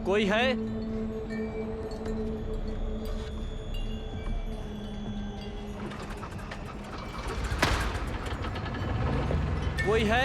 कोई है? कोई है?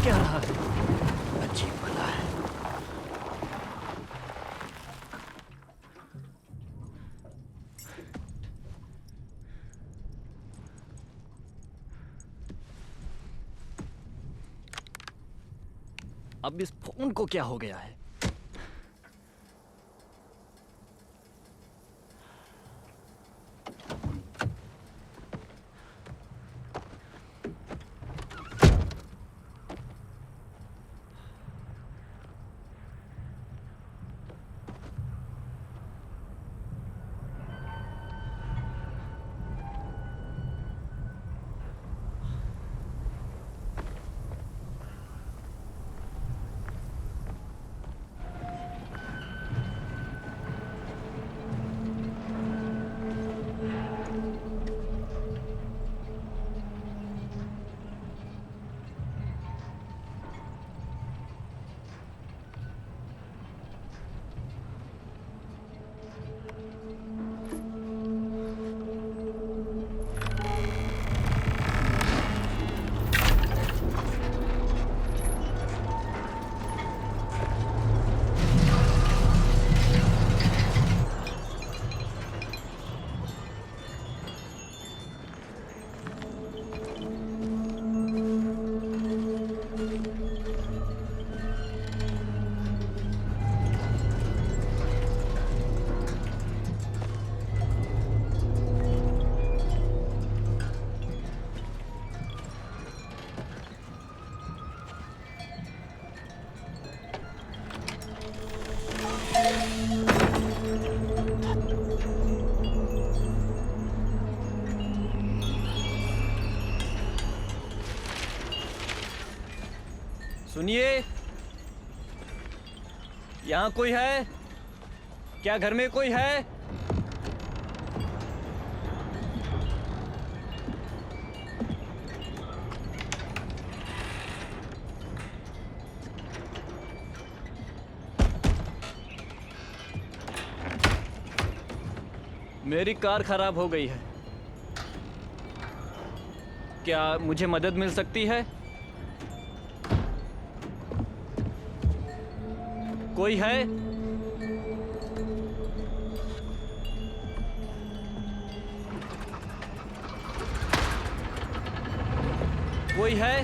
क्या रहा है? अजीब भला है। अब इस फोन को क्या हो गया है? सुनिए, यहाँ कोई है? क्या घर में कोई है? मेरी कार खराब हो गई है। क्या मुझे मदद मिल सकती है? कोई है? कोई है?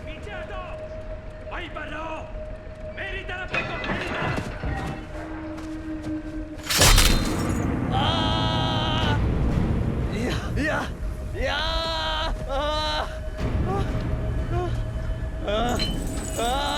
पीछे हटो, वहीं पर रहो, मेरी तरफ देखो, मेरी तरफ। या, या, आ, आ, आ,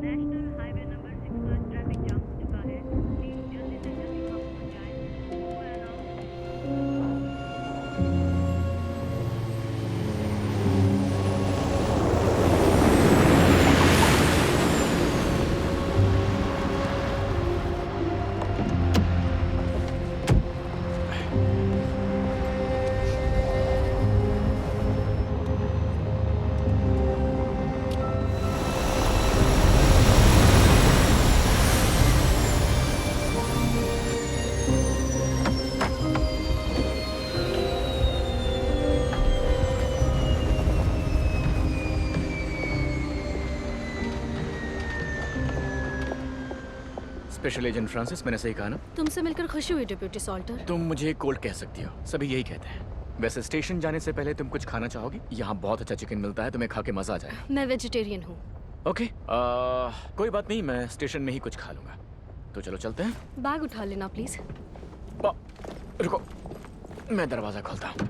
नेशनल हाईवे नंबर 6 पर ट्रैफिक जाम हो चुका है। टीम जल्दी से जल्दी वहां पहुंच जाए। Over and out. Special agent Francis, मैंने सही कहा ना? तुमसे मिलकर खुशी हुई डिप्यूटी सॉल्टर। तुम मुझे कोल्ड कह सकती हो, सभी यही कहते हैं। वैसे स्टेशन जाने से पहले तुम कुछ खाना चाहोगी? यहाँ बहुत अच्छा चिकन मिलता है, तुम्हें खा के मजा आ जाए। मैं वेजिटेरियन हूँ। ओके, कोई बात नहीं, मैं स्टेशन में ही कुछ खा लूंगा। तो चलो चलते हैं। बैग उठा लेना प्लीज। रुको, मैं दरवाजा खोलता हूँ।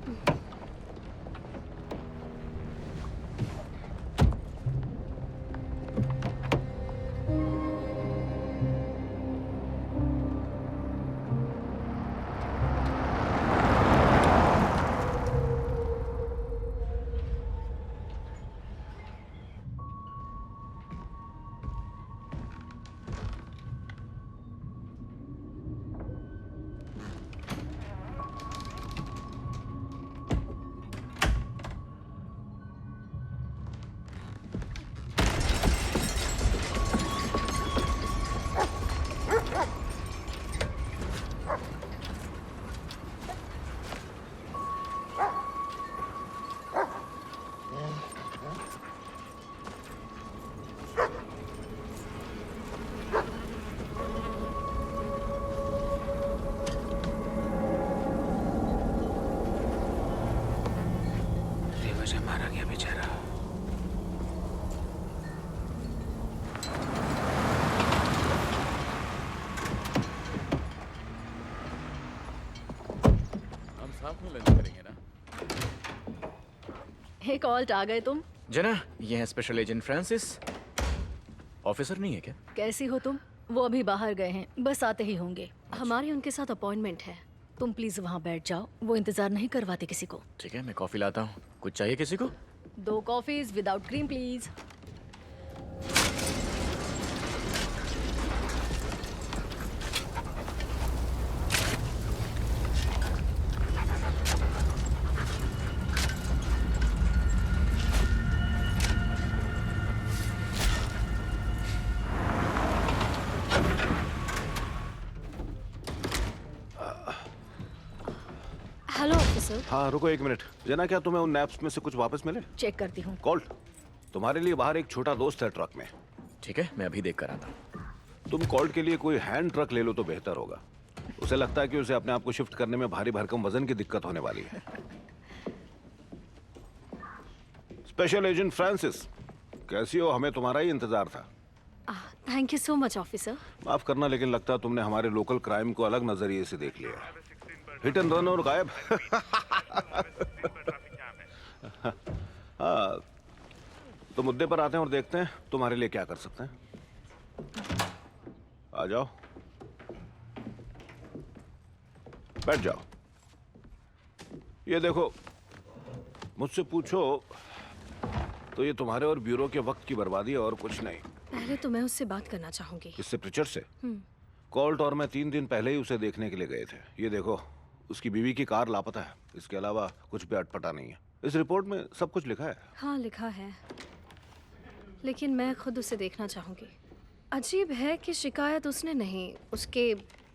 कॉल्ट आ गए तुम। जना, ये है स्पेशल एजेंट फ्रांसिस। ऑफिसर नहीं है क्या? कैसी हो तुम? वो अभी बाहर गए हैं, बस आते ही होंगे। हमारी उनके साथ अपॉइंटमेंट है। तुम प्लीज वहाँ बैठ जाओ, वो इंतजार नहीं करवाते किसी को। ठीक है, मैं कॉफी लाता हूँ। कुछ चाहिए किसी को? 2 coffees without cream please. Hello officer. हाँ रुको 1 मिनट। जना, क्या तुम्हें उन नैप्स में से कुछ वापस मिले? चेक करती हूँ। कॉल्ट, तुम्हारे लिए बाहर एक छोटा दोस्त है ट्रक में। ठीक है, मैं अभी देख कर आता हूँ। तुम कॉल्ट के लिए कोई हैंड ट्रक ले लो तो बेहतर होगा। उसे लगता है कि उसे अपने आप को शिफ्ट करने में भारी भरकम वजन की दिक्कत होने वाली है। स्पेशल एजेंट फ्रांसिस, कैसी हो? हमें तुम्हारा ही इंतजार था। Thank you so much officer. माफ करना, लेकिन लगता है तुमने हमारे लोकल क्राइम को अलग नजरिए से देख लिया। हिट एंड रन और गायब। हाँ, तो मुद्दे पर आते हैं और देखते हैं तुम्हारे लिए क्या कर सकते हैं। आ जाओ, बैठ जाओ। ये देखो, मुझसे पूछो तो ये तुम्हारे और ब्यूरो के वक्त की बर्बादी है और कुछ नहीं। पहले तो मैं उससे बात करना चाहूंगी। किससे? प्रिचर्ड से। कॉल्ट और मैं 3 दिन पहले ही उसे देखने के लिए गए थे। ये देखो, उसकी बीवी की कार लापता है। इसके अलावा कुछ भी अटपटा नहीं है। इस रिपोर्ट में सब कुछ लिखा है। हाँ लिखा है, लेकिन मैं खुद उसे देखना चाहूंगी। अजीब है कि शिकायत उसने नहीं, उसके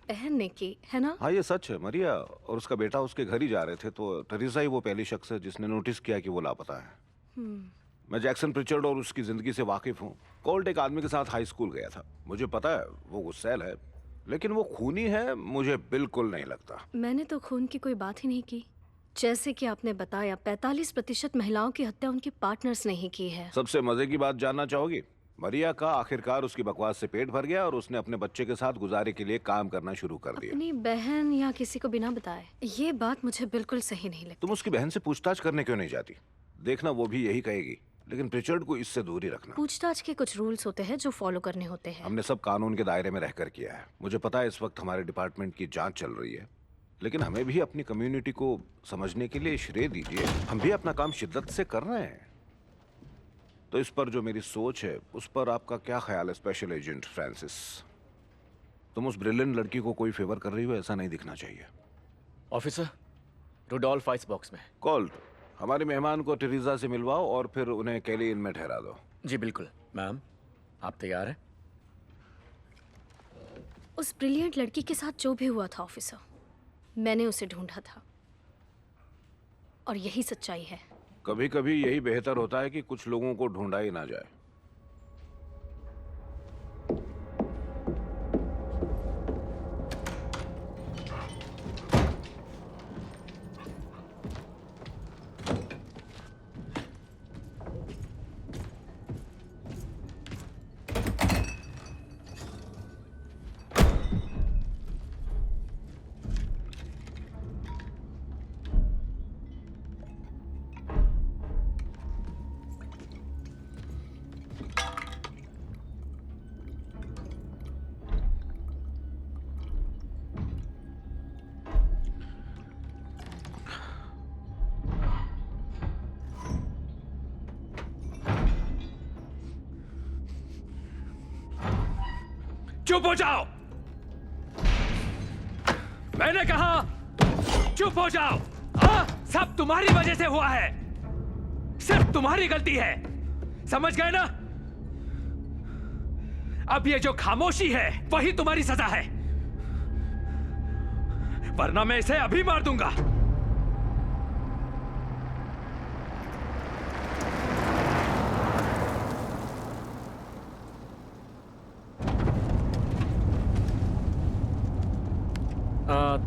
बहन ने की है ना? हाँ, ये सच है। मरिया और उसका बेटा उसके घर ही जा रहे थे, तो टेरेसा ही वो पहली शख्स है जिसने नोटिस किया कि वो लापता है। मैं जैक्सन प्रिचर्ड और उसकी जिंदगी से वाकिफ हूँ। कॉल्ट एक आदमी के साथ हाई स्कूल गया था। मुझे पता है वो गुस्सैल है, लेकिन वो खूनी है मुझे बिल्कुल नहीं लगता। मैंने तो खून की कोई बात ही नहीं की। जैसे कि आपने बताया, 45% महिलाओं की हत्या उनके पार्टनर्स ने ही की है। सबसे मजे की बात जानना चाहोगी? मरिया का आखिरकार उसकी बकवास से पेट भर गया और उसने अपने बच्चे के साथ गुजारे के लिए काम करना शुरू कर दिया। अपनी बहन या किसी को बिना बताए, ये बात मुझे बिल्कुल सही नहीं लगती। तुम उसकी बहन से पूछताछ करने क्यों नहीं जाती? देखना, वो भी यही कहेगी। लेकिन प्रिचर्ड को इससे दूर ही रखना। पूछताछ के कुछ रूल्स होते हैं जो फॉलो करने होते हैं। हमने सब कानून के दायरे में रहकर किया है। मुझे पता है इस वक्त हमारे डिपार्टमेंट की जांच चल रही है, लेकिन हमें भी अपनी कम्युनिटी को समझने के लिए श्रेय दीजिए। हम भी अपना काम शिद्दत से कर रहे हैं। तो इस पर जो मेरी सोच है, उस पर आपका क्या ख्याल है स्पेशल एजेंट फ्रांसिस? तुम उस ब्रिलियंट लड़की को कोई फेवर कर रही हो, ऐसा नहीं दिखना चाहिए। ऑफिसर, रुडोल्फ आइस बॉक्स में। कॉल्ट, हमारे मेहमान को टेरेसा से मिलवाओ और फिर उन्हें केली इन में ठहरा दो। जी बिल्कुल। मैम, आप तैयार हैं? उस ब्रिलियंट लड़की के साथ जो भी हुआ था ऑफिसर, मैंने उसे ढूंढा था और यही सच्चाई है। कभी कभी यही बेहतर होता है कि कुछ लोगों को ढूंढा ही ना जाए। चुप हो जाओ! मैंने कहा चुप हो जाओ। हाँ, सब तुम्हारी वजह से हुआ है। सिर्फ तुम्हारी गलती है, समझ गए ना? अब ये जो खामोशी है वही तुम्हारी सजा है, वरना मैं इसे अभी मार दूंगा।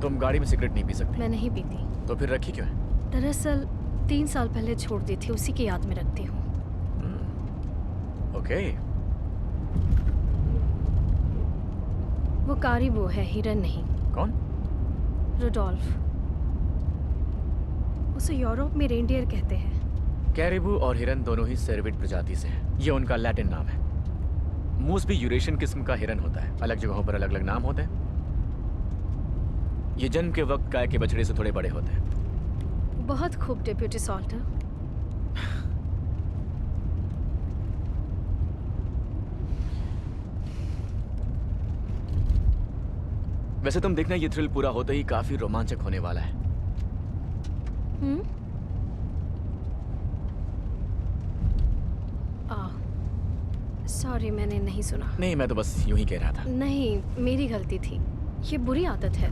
तुम गाड़ी में सिगरेट नहीं पी सकती। मैं नहीं पीती। तो फिर रखी क्यों है? दरअसल 3 साल पहले छोड़ दी थी, उसी की याद में रखती हूँ। ओके। वो कारी वो है, हिरन नहीं। कौन? रुडोल्फ। उसे यूरोप में रेनडियर कहते हैं। कैरिबू और हिरन दोनों ही सेर्विड प्रजाति से हैं। ये उनका लैटिन नाम है। मूस भी यूरेशियन किस्म का हिरन होता है। अलग जगहों पर अलग अलग नाम होते हैं। ये जन्म के वक्त गाय के बछड़े से थोड़े बड़े होते हैं। बहुत खूब डेप्यूटी सॉल्टर। वैसे तुम देखना, ये थ्रिल पूरा होते ही काफी रोमांचक होने वाला है। सॉरी, मैंने नहीं सुना। नहीं, मैं तो बस यूं ही कह रहा था। नहीं, मेरी गलती थी। ये बुरी आदत है।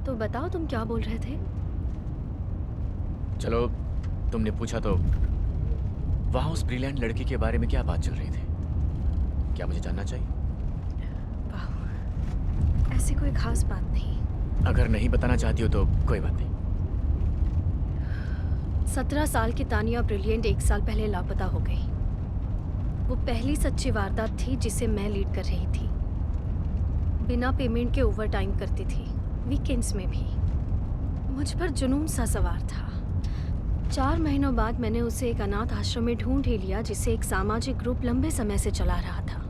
तो बताओ, तुम क्या बोल रहे थे? चलो, तुमने पूछा तो वहां उस ब्रिलियंट लड़की के बारे में क्या बात चल रही थी? क्या मुझे जानना चाहिए? वाह, ऐसी कोई खास बात नहीं। अगर नहीं बताना चाहती हो तो कोई बात नहीं। 17 साल की तानिया ब्रिलियंट 1 साल पहले लापता हो गई। वो पहली सच्ची वारदात थी जिसे मैं लीड कर रही थी। बिना पेमेंट के ओवर टाइम करती थी, वीकेंड्स में भी। मुझ पर जुनून सा सवार था। 4 महीनों बाद मैंने उसे एक अनाथ आश्रम में ढूंढ ही लिया, जिसे एक सामाजिक ग्रुप लंबे समय से चला रहा था।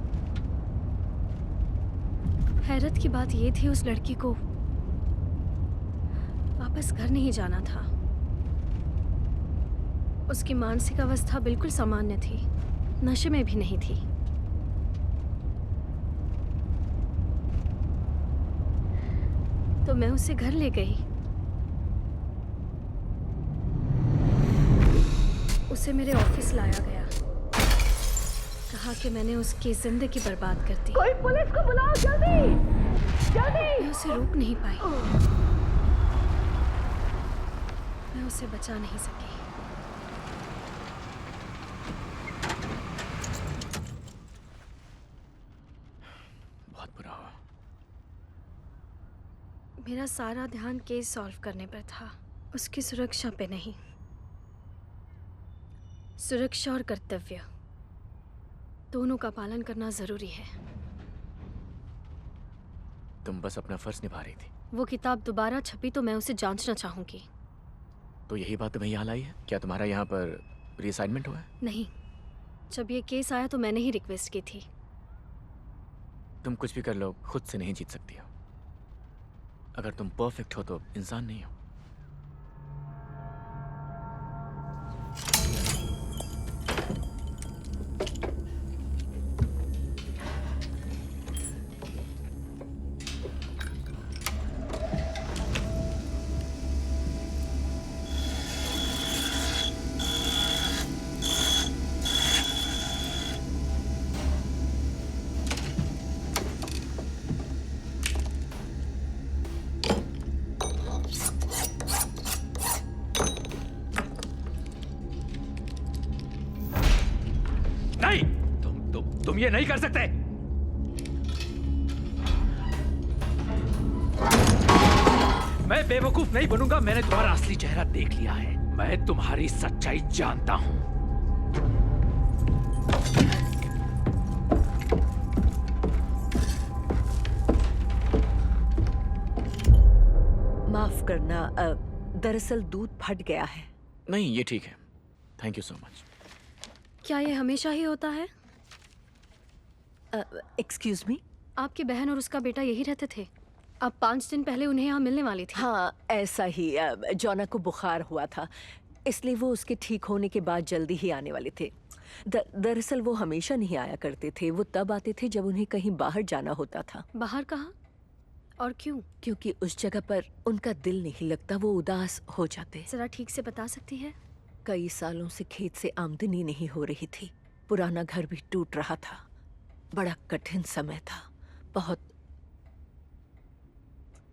हैरत की बात यह थी, उस लड़की को वापस घर नहीं जाना था। उसकी मानसिक अवस्था बिल्कुल सामान्य थी, नशे में भी नहीं थी। तो मैं उसे घर ले गई। उसे मेरे ऑफिस लाया गया। कहा कि मैंने उसकी जिंदगी बर्बाद कर दी। कोई पुलिस को बुलाओ, जल्दी जल्दी। मैं उसे रोक नहीं पाई। मैं उसे बचा नहीं सकी। बहुत बुरा हुआ। मेरा सारा ध्यान केस सॉल्व करने पर था, उसकी सुरक्षा पे नहीं। सुरक्षा और कर्तव्य दोनों का पालन करना जरूरी है। तुम बस अपना फर्ज निभा रही थी। वो किताब दोबारा छपी तो मैं उसे जांचना चाहूंगी। तो यही बात तुम्हें यहाँ लाई है? क्या तुम्हारा यहाँ पर रीअसाइनमेंट हुआ है? नहीं, जब ये केस आया तो मैंने ही रिक्वेस्ट की थी। तुम कुछ भी कर लो, खुद से नहीं जीत सकती हो। अगर तुम परफेक्ट हो तो इंसान नहीं हो। नहीं, तुम ये नहीं कर सकते। मैं बेवकूफ नहीं बनूंगा। मैंने तुम्हारा असली चेहरा देख लिया है। मैं तुम्हारी सच्चाई जानता हूं। माफ करना, दरअसल दूध फट गया है। नहीं, ये ठीक है। Thank you so much. क्या ये हमेशा ही होता है? Excuse me. आपकी बहन और उसका बेटा यही रहते थे? अब 5 दिन पहले उन्हें यहाँ मिलने वाली थी। हाँ, ऐसा ही। जॉना को बुखार हुआ था, इसलिए वो उसके ठीक होने के बाद जल्दी ही आने वाले थे। दरअसल वो हमेशा नहीं आया करते थे। वो तब आते थे जब उन्हें कहीं बाहर जाना होता था। बाहर कहाँ और क्यों? क्योंकि उस जगह पर उनका दिल नहीं लगता, वो उदास हो जाते। जरा ठीक से बता सकती है? कई सालों से खेत से आमदनी नहीं हो रही थी। पुराना घर भी टूट रहा था। बड़ा कठिन समय था। बहुत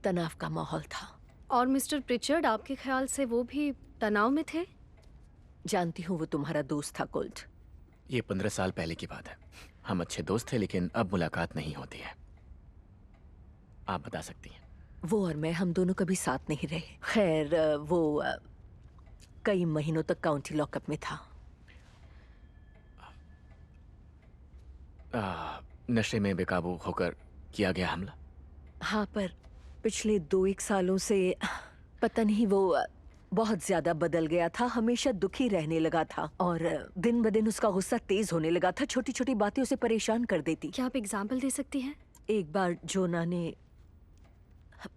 तनाव का माहौल था। और मिस्टर प्रिचर्ड, आपके ख्याल से वो भी तनाव में थे? जानती हूँ, वो तुम्हारा दोस्त था कोल्ट। ये 15 साल पहले की बात है। हम अच्छे दोस्त थे, लेकिन अब मुलाकात नहीं होती है। आप बता सकती हैं? वो और मैं, हम दोनों कभी साथ नहीं रहे। खैर, वो कई महीनों तक काउंटी लॉकअप में था। नशे में बेकाबू होकर किया गया हमला। हाँ, पर पिछले 2-1 सालों से पता नहीं वो बहुत ज्यादा बदल गया था, हमेशा दुखी रहने लगा था और दिन ब दिन उसका गुस्सा तेज होने लगा था, छोटी छोटी बातें उसे परेशान कर देती। क्या आप एग्जाम्पल दे सकती हैं? एक बार जोना ने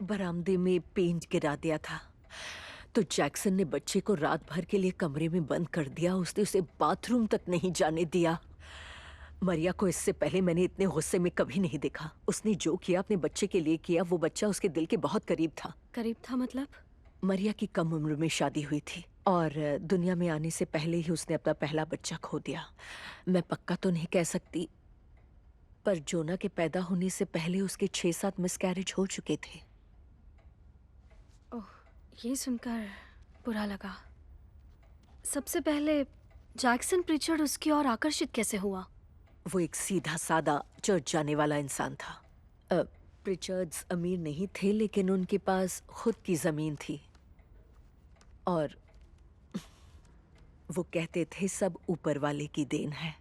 बरामदे में पेंट गिरा दिया था तो जैक्सन ने बच्चे को रात भर के लिए कमरे में बंद कर दिया। उसने उसे बाथरूम तक नहीं जाने दिया। मरिया को इससे पहले मैंने इतने गुस्से में कभी नहीं देखा। उसने जो किया अपने बच्चे के लिए किया। वो बच्चा उसके दिल के बहुत करीब था। करीब था मतलब? मरिया की कम उम्र में शादी हुई थी और दुनिया में आने से पहले ही उसने अपना पहला बच्चा खो दिया। मैं पक्का तो नहीं कह सकती, पर जोना के पैदा होने से पहले उसके 6-7 मिसकैरेज हो चुके थे। ओह, ये सुनकर बुरा लगा। सबसे पहले जैक्सन प्रिचर्ड उसकी ओर आकर्षित कैसे हुआ? वो एक सीधा सादा चर्च जाने वाला इंसान था। प्रिचर्ड्स अमीर नहीं थे, लेकिन उनके पास खुद की जमीन थी और वो कहते थे सब ऊपर वाले की देन है।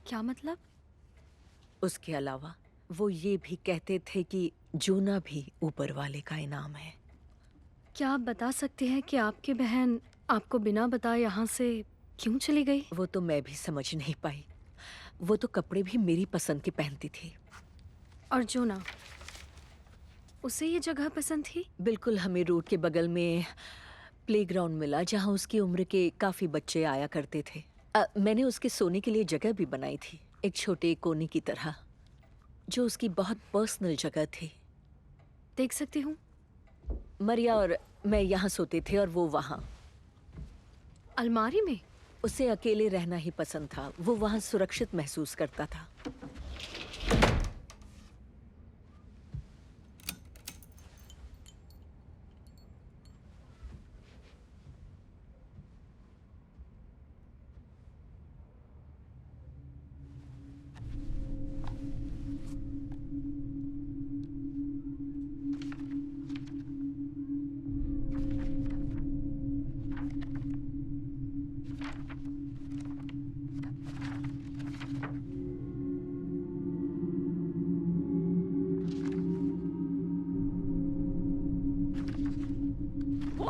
क्या मतलब? उसके अलावा वो ये भी कहते थे कि जोना भी ऊपर वाले का इनाम है। क्या आप बता सकते हैं कि आपकी बहन आपको बिना बताए यहाँ से क्यों चली गई? वो तो मैं भी समझ नहीं पाई। वो तो कपड़े भी मेरी पसंद के पहनती थी। और जोना, उसे ये जगह पसंद थी? बिल्कुल। हमें रोड के बगल में प्लेग्राउंड मिला जहाँ उसकी उम्र के काफी बच्चे आया करते थे। मैंने उसके सोने के लिए जगह भी बनाई थी, एक छोटे कोने की तरह, जो उसकी बहुत पर्सनल जगह थी। देख सकती हूँ? मरिया और मैं यहाँ सोते थे और वो वहाँ। अलमारी में? उसे अकेले रहना ही पसंद था। वो वहाँ सुरक्षित महसूस करता था।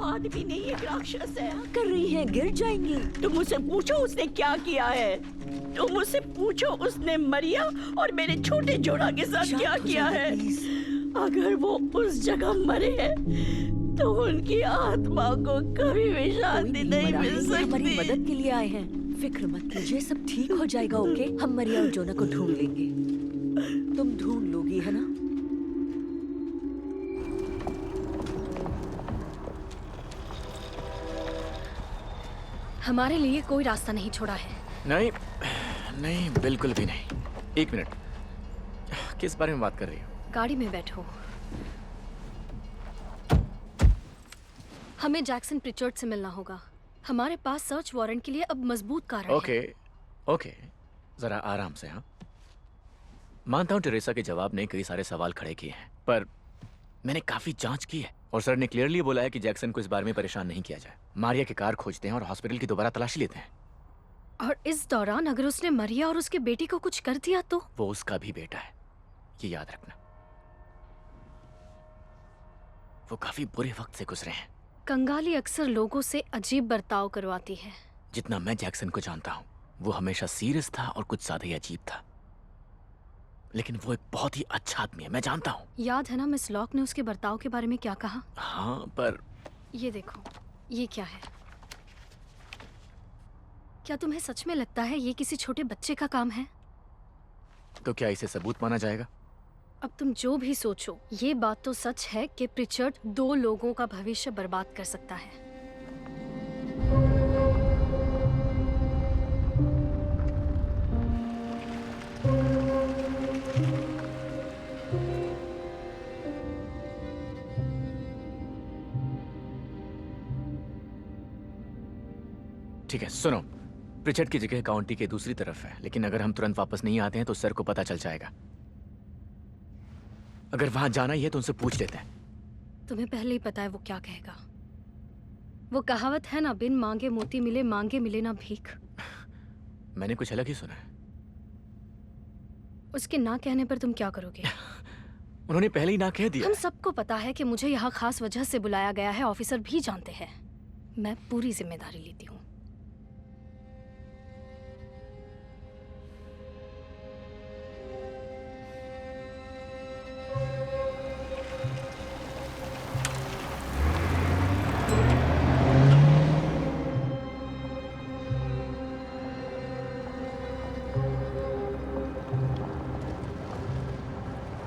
आदमी नहीं, एक राक्षस है। कर रही है, गिर जाएंगी। तुम मुझसे पूछो उसने क्या किया है। तुम मुझसे पूछो उसने मरिया और मेरे छोटे जोड़ा के साथ क्या किया है। अगर वो उस जगह मरे हैं तो उनकी आत्मा को कभी भी शांति नहीं मिल सकती। हमारी मदद के लिए आए हैं। फिक्र मत कीजिए, सब ठीक हो जाएगा। ओके, हम मरिया और जोना को ढूंढ लेंगे। तुम ढूंढ लोगी है ना? हमारे लिए कोई रास्ता नहीं छोड़ा है। नहीं नहीं, बिल्कुल भी नहीं। एक मिनट, किस बारे में बात कर रही हो? गाड़ी में बैठो। हमें जैक्सन प्रिचर्ड से मिलना होगा। हमारे पास सर्च वारंट के लिए अब मजबूत कारण है। ओके ओके, जरा आराम से। हाँ, मानता हूँ टेरेसा के जवाब ने कई सारे सवाल खड़े किए हैं, पर मैंने काफी जांच की है और सर ने क्लियरली बोला है कि जैक्सन को इस बारे में परेशान नहीं किया जाए। मारिया की कार खोजते हैं और हॉस्पिटल की दोबारा तलाशी लेते हैं। और इस दौरान अगर उसने मरिया और उसके बेटी को कुछ कर दिया तो? वो उसका भी बेटा है, ये याद रखना। वो काफी बुरे वक्त से गुजरे हैं। कंगाली अक्सर लोगों से अजीब बर्ताव करवाती है। जितना मैं जैक्सन को जानता हूँ, वो हमेशा सीरियस था और कुछ ज्यादा ही अजीब था, लेकिन वो एक बहुत ही अच्छा आदमी है, मैं जानता हूँ। याद है ना मिस लॉक ने उसके बर्ताव के बारे में क्या कहा? हाँ, पर ये देखो, ये क्या है? क्या तुम्हें सच में लगता है ये किसी छोटे बच्चे का काम है? तो क्या इसे सबूत माना जाएगा? अब तुम जो भी सोचो, ये बात तो सच है कि प्रिचर्ड 2 लोगों का भविष्य बर्बाद कर सकता है। ठीक है, सुनो, प्रिचर्ड की जगह काउंटी के दूसरी तरफ है, लेकिन अगर हम तुरंत वापस नहीं आते हैं तो सर को पता चल जाएगा। अगर वहां जाना ही है तो उनसे पूछ लेते हैं। तुम्हें पहले ही पता है वो क्या कहेगा। वो कहावत है ना, बिन मांगे मोती मिले, मांगे मिले ना भीख। मैंने कुछ अलग ही सुना है। उसके ना कहने पर तुम क्या करोगे? उन्होंने पहले ही ना कह दिया। हम सबको पता है कि मुझे यहाँ खास वजह से बुलाया गया है, ऑफिसर भी जानते हैं। मैं पूरी जिम्मेदारी लेती हूँ।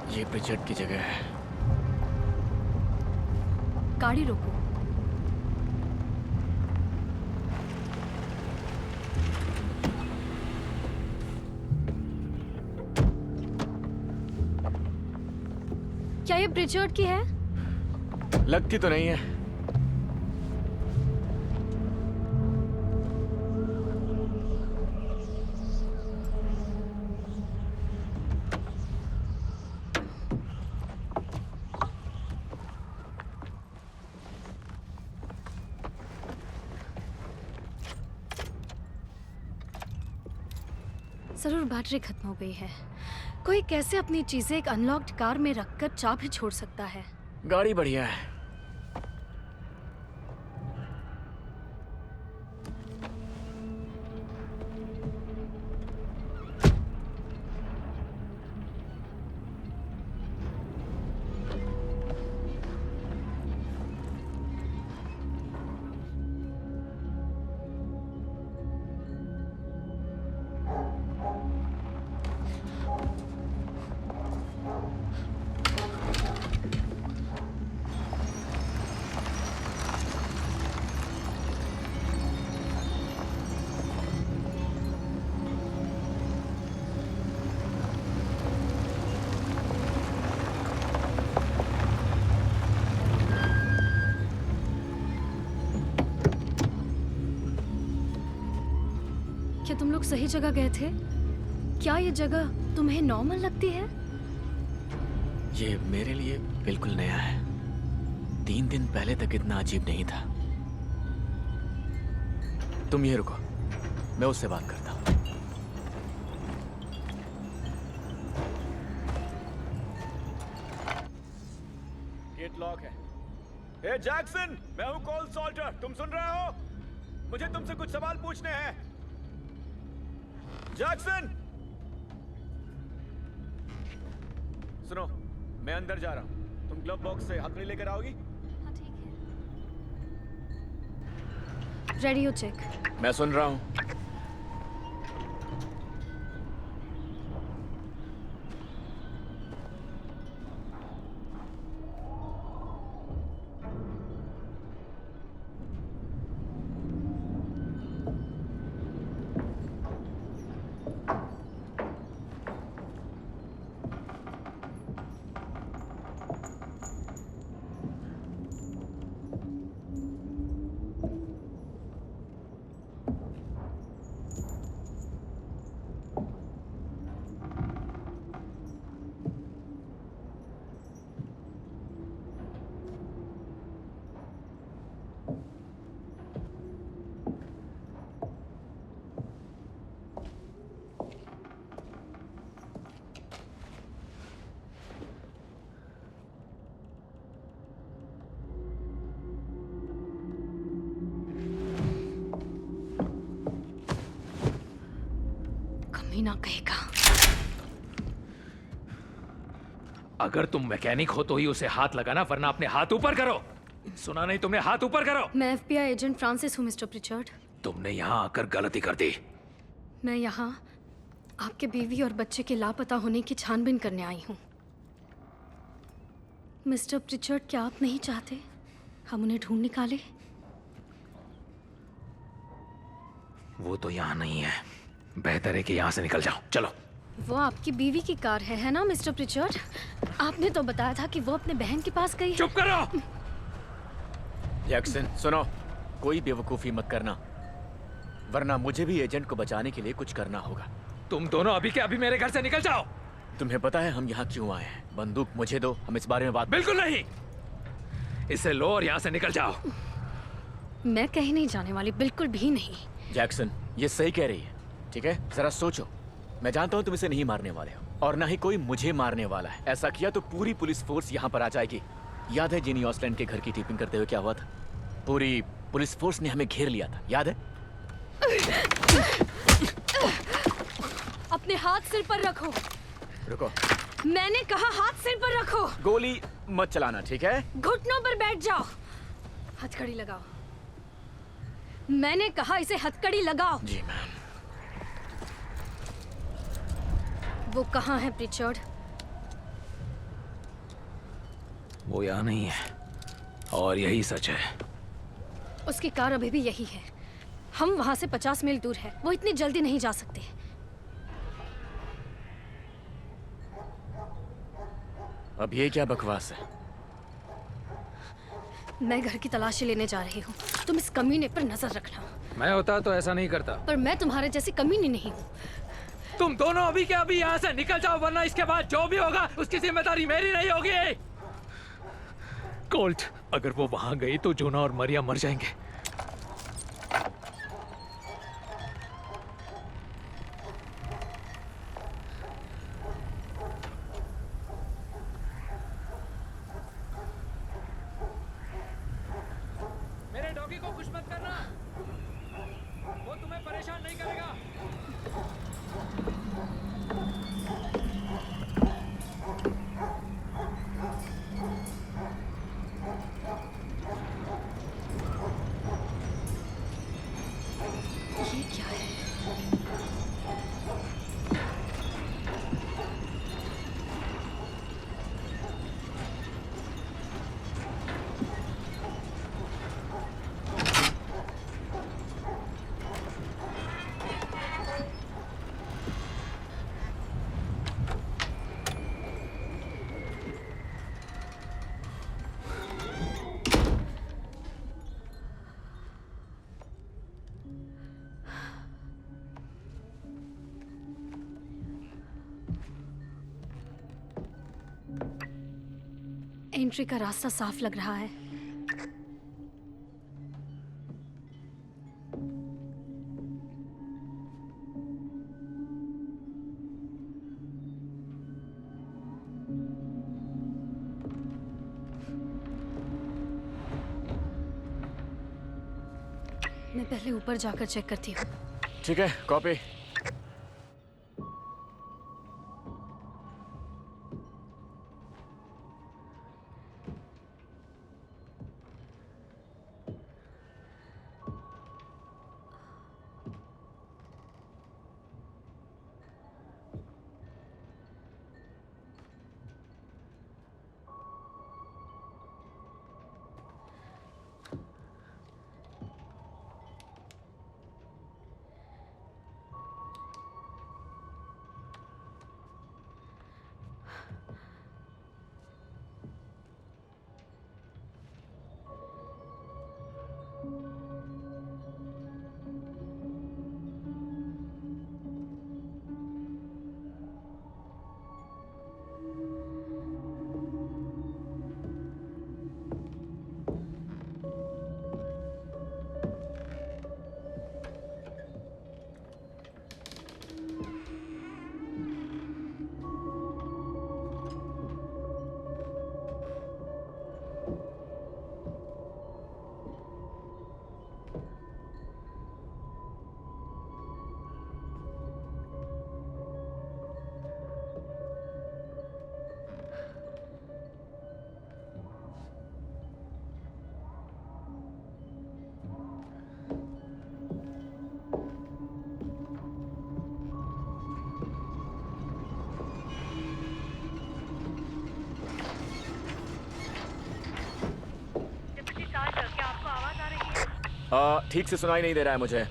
ये प्रिचर्ड की जगह है। गाड़ी रोको। क्या ये प्रिचर्ड की है? लगती तो नहीं है। जरूर बैटरी खत्म हो गई है। कोई कैसे अपनी चीजें एक अनलॉक्ड कार में रखकर चाबी छोड़ सकता है? गाड़ी बढ़िया है। क्या तुम लोग सही जगह गए थे? क्या ये जगह तुम्हें नॉर्मल लगती है? ये मेरे लिए बिल्कुल नया है। 3 दिन पहले तक इतना अजीब नहीं था। तुम ये रुको, मैं उससे बात करता हूँ। गेट लॉक है। ए जैक्सन, मैं हूँ कोल सॉल्टर। तुम सुन रहे हो? मुझे तुमसे कुछ सवाल पूछने हैं। जैक्सन, सुनो, मैं अंदर जा रहा हूँ। तुम ग्लव बॉक्स से हथकड़ी लेकर आओगी? हाँ, ठीक है। Radio check. मैं सुन रहा हूँ। ना कहेगा। अगर तुम मैकेनिक हो तो ही उसे हाथ लगाना, वरना अपने हाथ ऊपर करो। सुना नहीं तुमने? हाथ ऊपर करो। मैं एफबीआई एजेंट फ्रांसिस हूँ मिस्टर प्रिचर्ड। तुमने यहाँ आकर गलती कर दी। मैं यहाँ आपके बीवी और बच्चे के लापता होने की छानबीन करने आई हूँ। मिस्टर प्रिचर्ड, क्या आप नहीं चाहते हम उन्हें ढूंढ निकालें? वो तो यहाँ नहीं है। बेहतर है कि यहाँ से निकल जाओ। चलो। वो आपकी बीवी की कार है ना मिस्टर प्रिचर्ड? आपने तो बताया था कि वो अपने बहन के पास गई है। चुप करो। जैक्सन सुनो, कोई बेवकूफी मत करना, वरना मुझे भी एजेंट को बचाने के लिए कुछ करना होगा। तुम दोनों अभी के अभी मेरे घर से निकल जाओ। तुम्हें पता है हम यहाँ क्यों आए हैं? बंदूक मुझे दो, हम इस बारे में बात। बिल्कुल नहीं। इसे लो और यहाँ से निकल जाओ। मैं कहीं नहीं जाने वाली, बिल्कुल भी नहीं। जैक्सन ये सही कह रही है, ठीक है? जरा सोचो। मैं जानता हूँ तुम इसे नहीं मारने वाले हो, और ना ही कोई मुझे मारने वाला है। ऐसा किया तो पूरी पुलिस फोर्स यहाँ पर आ जाएगी। याद है जेनी ऑसलैंड के घर की टीपिंग करते हुए क्या हुआ था? पूरी पुलिस फोर्स ने हमें घेर लिया था, याद है? अपने हाथ सिर पर रखो। रुको, मैंने कहा हाथ सिर पर रखो। गोली मत चलाना, ठीक है? घुटनों पर बैठ जाओ। हथकड़ी लगाओ। मैंने कहा इसे हथकड़ी लगाओ। जी मैम। वो कहाँ है प्रिचर्ड? वो यहाँ नहीं है और यही सच है। उसकी कार अभी भी यही है। हम वहां से 50 मील दूर है। वो इतनी जल्दी नहीं जा सकते। अब ये क्या बकवास है? मैं घर की तलाशी लेने जा रही हूँ। तुम इस कमीने पर नजर रखना। मैं होता तो ऐसा नहीं करता। पर मैं तुम्हारे जैसी कमीनी नहीं हूँ। तुम दोनों अभी के अभी यहाँ से निकल जाओ, वरना इसके बाद जो भी होगा उसकी जिम्मेदारी मेरी नहीं होगी। कोल्ट, अगर वो वहां गई तो जोना और मरिया मर जाएंगे। मेरे डॉगी को कुछ मत करना, वो तुम्हें परेशान नहीं करेगा। ये क्या है? एंट्री का रास्ता साफ लग रहा है। मैं पहले ऊपर जाकर चेक करती हूँ। ठीक है, कॉपी। ठीक से सुनाई नहीं दे रहा है मुझे।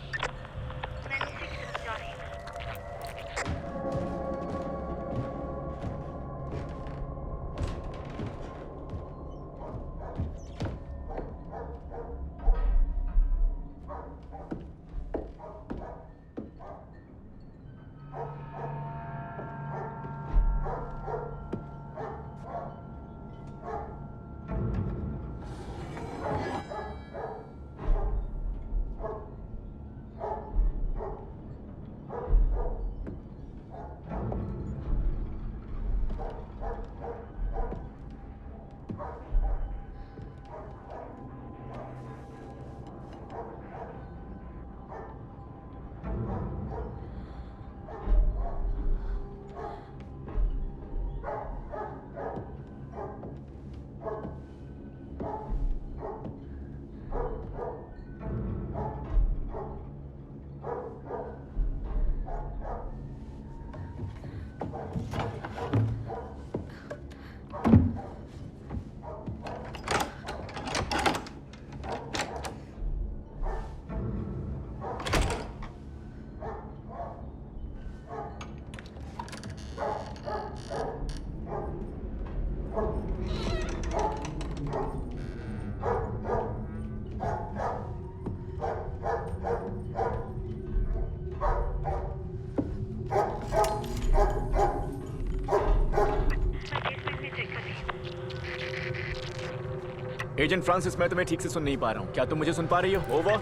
एजेंट फ्रांसिस, मैं तुम्हें ठीक से सुन नहीं पा रहा हूँ। क्या तुम मुझे सुन पा रही हो? ओवर।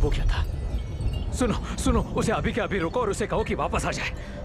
वो क्या था? सुनो सुनो, उसे अभी के अभी रोको और उसे कहो कि वापस आ जाए।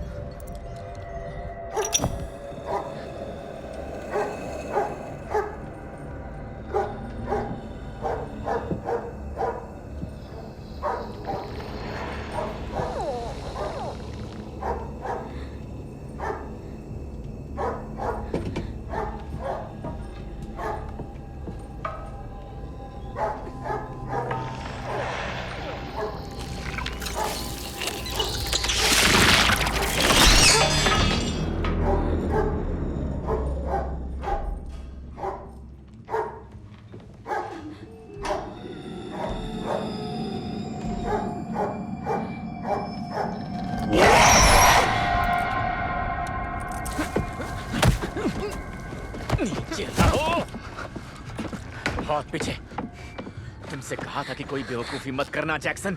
नीचे रहो। बहुत पीछे। तुमसे कहा था कि कोई बेवकूफी मत करना जैक्सन।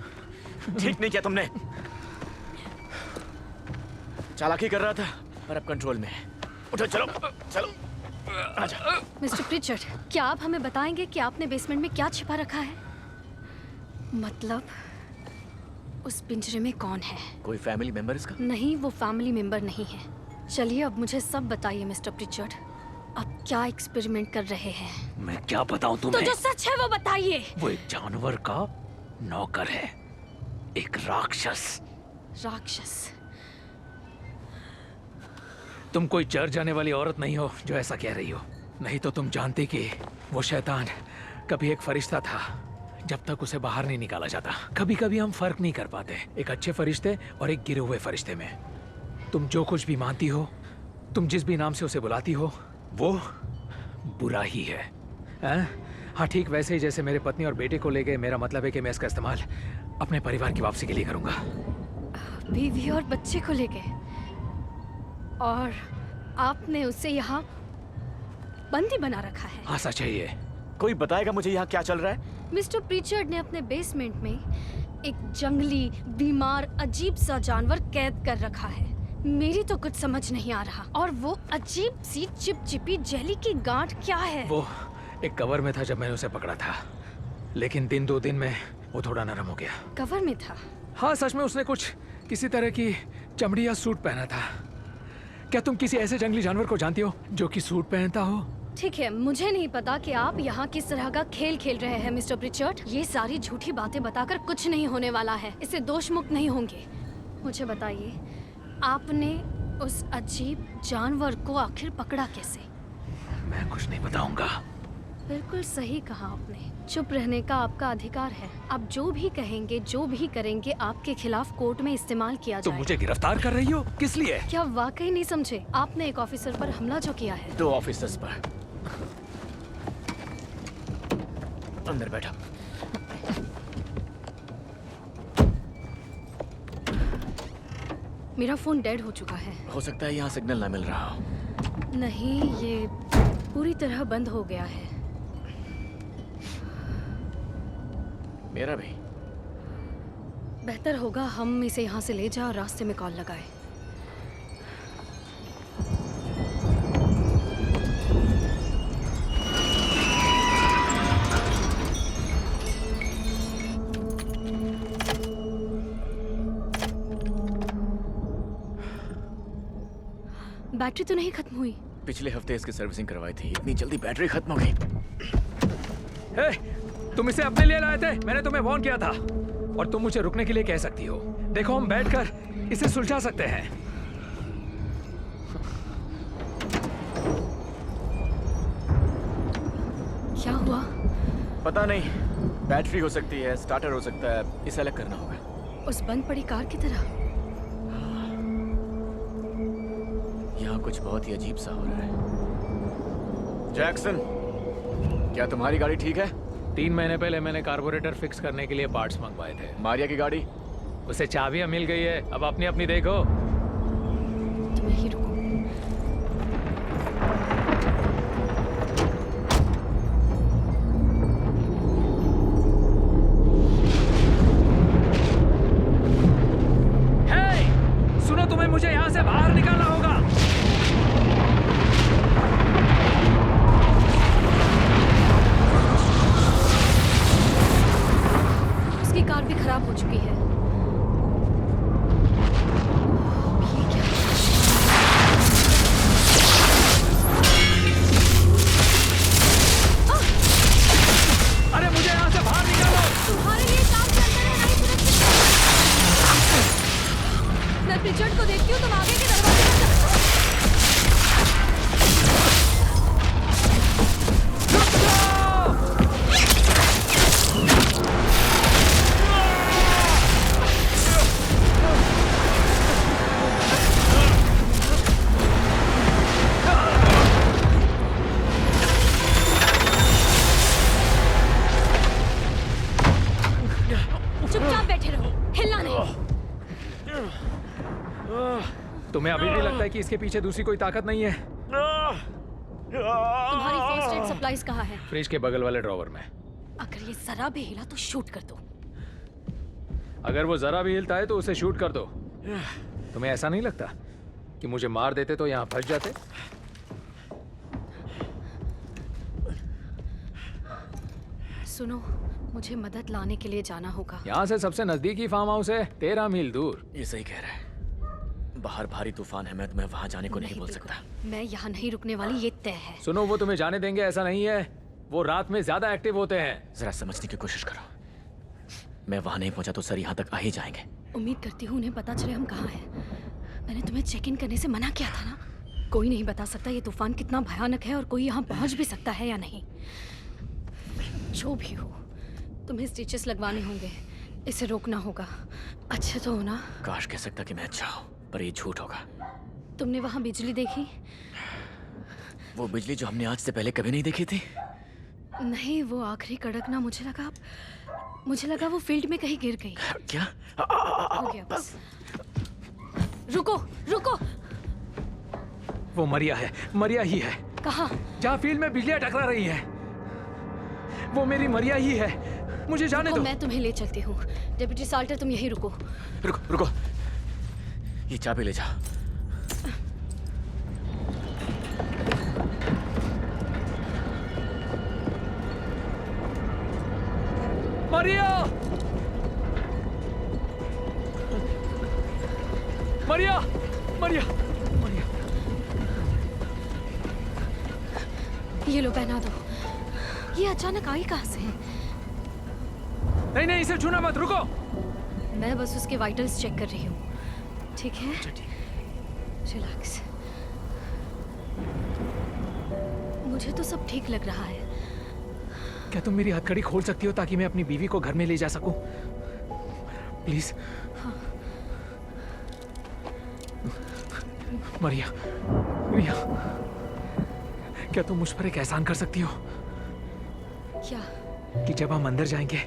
ठीक नहीं किया तुमने। चालाकी कर रहा था पर अब कंट्रोल में है। उठो, चलो चलो। आजा। मिस्टर प्रिचर्ड, क्या आप हमें बताएंगे कि आपने बेसमेंट में क्या छिपा रखा है? मतलब उस पिंजरे में कौन है? कोई फैमिली मेंबर इसका? नहीं, वो फैमिली मेंबर नहीं है। चलिए अब मुझे सब बताइए मिस्टर प्रिचर्ड, आप क्या एक्सपेरिमेंट कर रहे हैं? मैं क्या बताऊं तो तुम्हें? जो सच है वो बताइए। वो एक जानवर का नौकर है, एक राक्षस। राक्षस? तुम कोई चर्च जाने वाली औरत नहीं हो जो ऐसा कह रही हो। नहीं तो तुम जानते कि वो शैतान कभी एक फरिश्ता था जब तक उसे बाहर नहीं निकाला जाता। कभी कभी हम फर्क नहीं कर पाते एक अच्छे फरिश्ते और एक गिरे हुए फरिश्ते में। तुम जो कुछ भी मानती हो, तुम जिस भी नाम से उसे बुलाती हो, वो बुरा ही है। हाँ, ठीक वैसे ही जैसे मेरे पत्नी और बेटे को ले गए। मेरा मतलब है कि मैं इसका इस्तेमाल अपने परिवार की वापसी के लिए करूंगा। बीवी और बच्चे को ले गए और आपने उसे यहाँ बंदी बना रखा है? हाँ, सच है ये। कोई बताएगा मुझे यहाँ क्या चल रहा है? मिस्टर प्रीचर्ड ने अपने बेसमेंट में एक जंगली, बीमार, अजीब सा जानवर कैद कर रखा है। मेरी तो कुछ समझ नहीं आ रहा। और वो अजीब सी चिपचिपी जेली की गांठ क्या है? वो एक कवर में था जब मैंने उसे पकड़ा था, लेकिन दिन दो दिन में वो थोड़ा नरम हो गया। कवर में था? हाँ, सच में उसने कुछ किसी तरह की चमड़ी या सूट पहना था। क्या तुम किसी ऐसे जंगली जानवर को जानती हो जो कि सूट पहनता हो? ठीक है, मुझे नहीं पता कि आप यहाँ किस तरह का खेल खेल रहे हैं मिस्टर प्रिचर्ड। ये सारी झूठी बातें बताकर कुछ नहीं होने वाला है। इससे दोष मुक्त नहीं होंगे। मुझे बताइए, आपने उस अजीब जानवर को आखिर पकड़ा कैसे? मैं कुछ नहीं बताऊंगा। बिल्कुल सही कहा आपने। चुप रहने का आपका अधिकार है। आप जो भी कहेंगे, जो भी करेंगे, आपके खिलाफ कोर्ट में इस्तेमाल किया तुम जाएगा। मुझे गिरफ्तार कर रही हो? किस लिए? क्या वाकई नहीं समझे? आपने एक ऑफिसर पर हमला जो किया है। 2 ऑफिसर्स पर। अंदर बैठा। मेरा फोन डेड हो चुका है। हो सकता है यहाँ सिग्नल ना मिल रहा हो। नहीं, ये पूरी तरह बंद हो गया है। मेरा भी। बेहतर होगा हम इसे यहाँ से ले जाएं और रास्ते में कॉल लगाएं। बैटरी तो नहीं खत्म हुई? पिछले हफ्ते इसकी सर्विसिंग करवाई थी, इतनी जल्दी बैटरी खत्म हो गई। हे, तुम इसे अपने लिए लाए थे। मैंने तुम्हें वार्न किया था और तुम मुझे रुकने के लिए कह सकती हो। देखो, हम बैठकर इसे सुलझा सकते हैं। क्या हुआ? पता नहीं, बैटरी हो सकती है, स्टार्टर हो सकता है, इसे अलग करना होगा। उस बंद पड़ी कार की तरह? यहाँ कुछ बहुत ही अजीब सा हो रहा है। जैक्सन, क्या तुम्हारी गाड़ी ठीक है? 3 महीने पहले मैंने कार्बोरेटर फिक्स करने के लिए पार्ट्स मंगवाए थे। मारिया की गाड़ी? उसे चाबियां मिल गई है, अब अपनी अपनी देखो। तुम यहीं रुको। कार भी खराब हो चुकी है। ये क्या है? अरे मुझे यहाँ से बाहर निकालो। तुम्हारे लिए काम के अंदर है, नहीं सुरक्षित। मैं प्रिचर्ड को देखती हूँ, तुम आगे के दरवाजे पर चलो। चुपचाप बैठे रहो, हिलना नहीं। तुम्हें अभी भी लगता है कि इसके पीछे दूसरी कोई ताकत नहीं है? तुम्हारी फर्स्ट एड सप्लाईज कहाँ है? फ्रिज के बगल वाले ड्रॉवर में। अगर ये जरा भी हिला तो शूट कर दो। अगर वो जरा भी हिलता है तो उसे शूट कर दो। तुम्हें ऐसा नहीं लगता कि मुझे मार देते तो यहाँ फंस जाते? सुनो, मुझे मदद लाने के लिए जाना होगा। यहाँ से सबसे नजदीकी फार्म हाउस है 13 मील दूर। ये सही कह रहा है। बाहर भारी तूफान है, मैं तुम्हें वहां जाने को नहीं बोल बिल्कुल। सकता। मैं यहाँ नहीं रुकने वाली, ये तय है। सुनो, वो तुम्हें जाने देंगे ऐसा नहीं है। वो रात में ज्यादा एक्टिव होते हैं। जरा समझने की कोशिश करो। मैं वहां नहीं पहुंचा तो सर यहाँ तक आ ही जाएंगे। उम्मीद करती हूँ उन्हें पता चले हम कहाँ हैं। मैंने तुम्हें चेक इन करने से मना किया था ना। कोई नहीं बता सकता ये तूफान कितना भयानक है और कोई यहाँ पहुँच भी सकता है या नहीं। जो भी हो, तुम्हें स्टिचेस लगवाने होंगे। इसे रोकना होगा। अच्छा तो हो ना? काश कह सकता कि मैं अच्छा हूँ, पर ये झूठ होगा। तुमने वहाँ बिजली देखी? वो बिजली जो हमने आज से पहले कभी नहीं देखी थी। नहीं, वो आखिरी कड़कना मुझे लगा वो फील्ड में कहीं गिर गई। क्या? हो गया बस। रुको रुको। वो मरिया है, मरिया ही है। कहाँ? जहाँ फील्ड में बिजलियाँ टकरा रही हैं। वो मेरी मरिया ही है। मुझे जाने दो। मैं तुम्हें ले चलती हूँ। डेप्यूटी साल्टर, तुम यहीं रुको। रुको रुको, ये चाबी ले जाओ। मरिया! मरिया! मरिया! मरिया! ये लो, पहना दो। ये अचानक आई कहाँ से? नहीं नहीं, इसे छूना मत, रुको। मैं बस उसके वाइटल्स चेक कर रही हूँ। ठीक है? रिलैक्स। मुझे तो सब ठीक लग रहा है। क्या तुम मेरी हथकड़ी खोल सकती हो ताकि मैं अपनी बीवी को घर में ले जा सकूं? प्लीज। हाँ। मरिया, मरिया, क्या तुम मुझ पर एक एहसान कर सकती हो? क्या? कि जब हम अंदर जाएंगे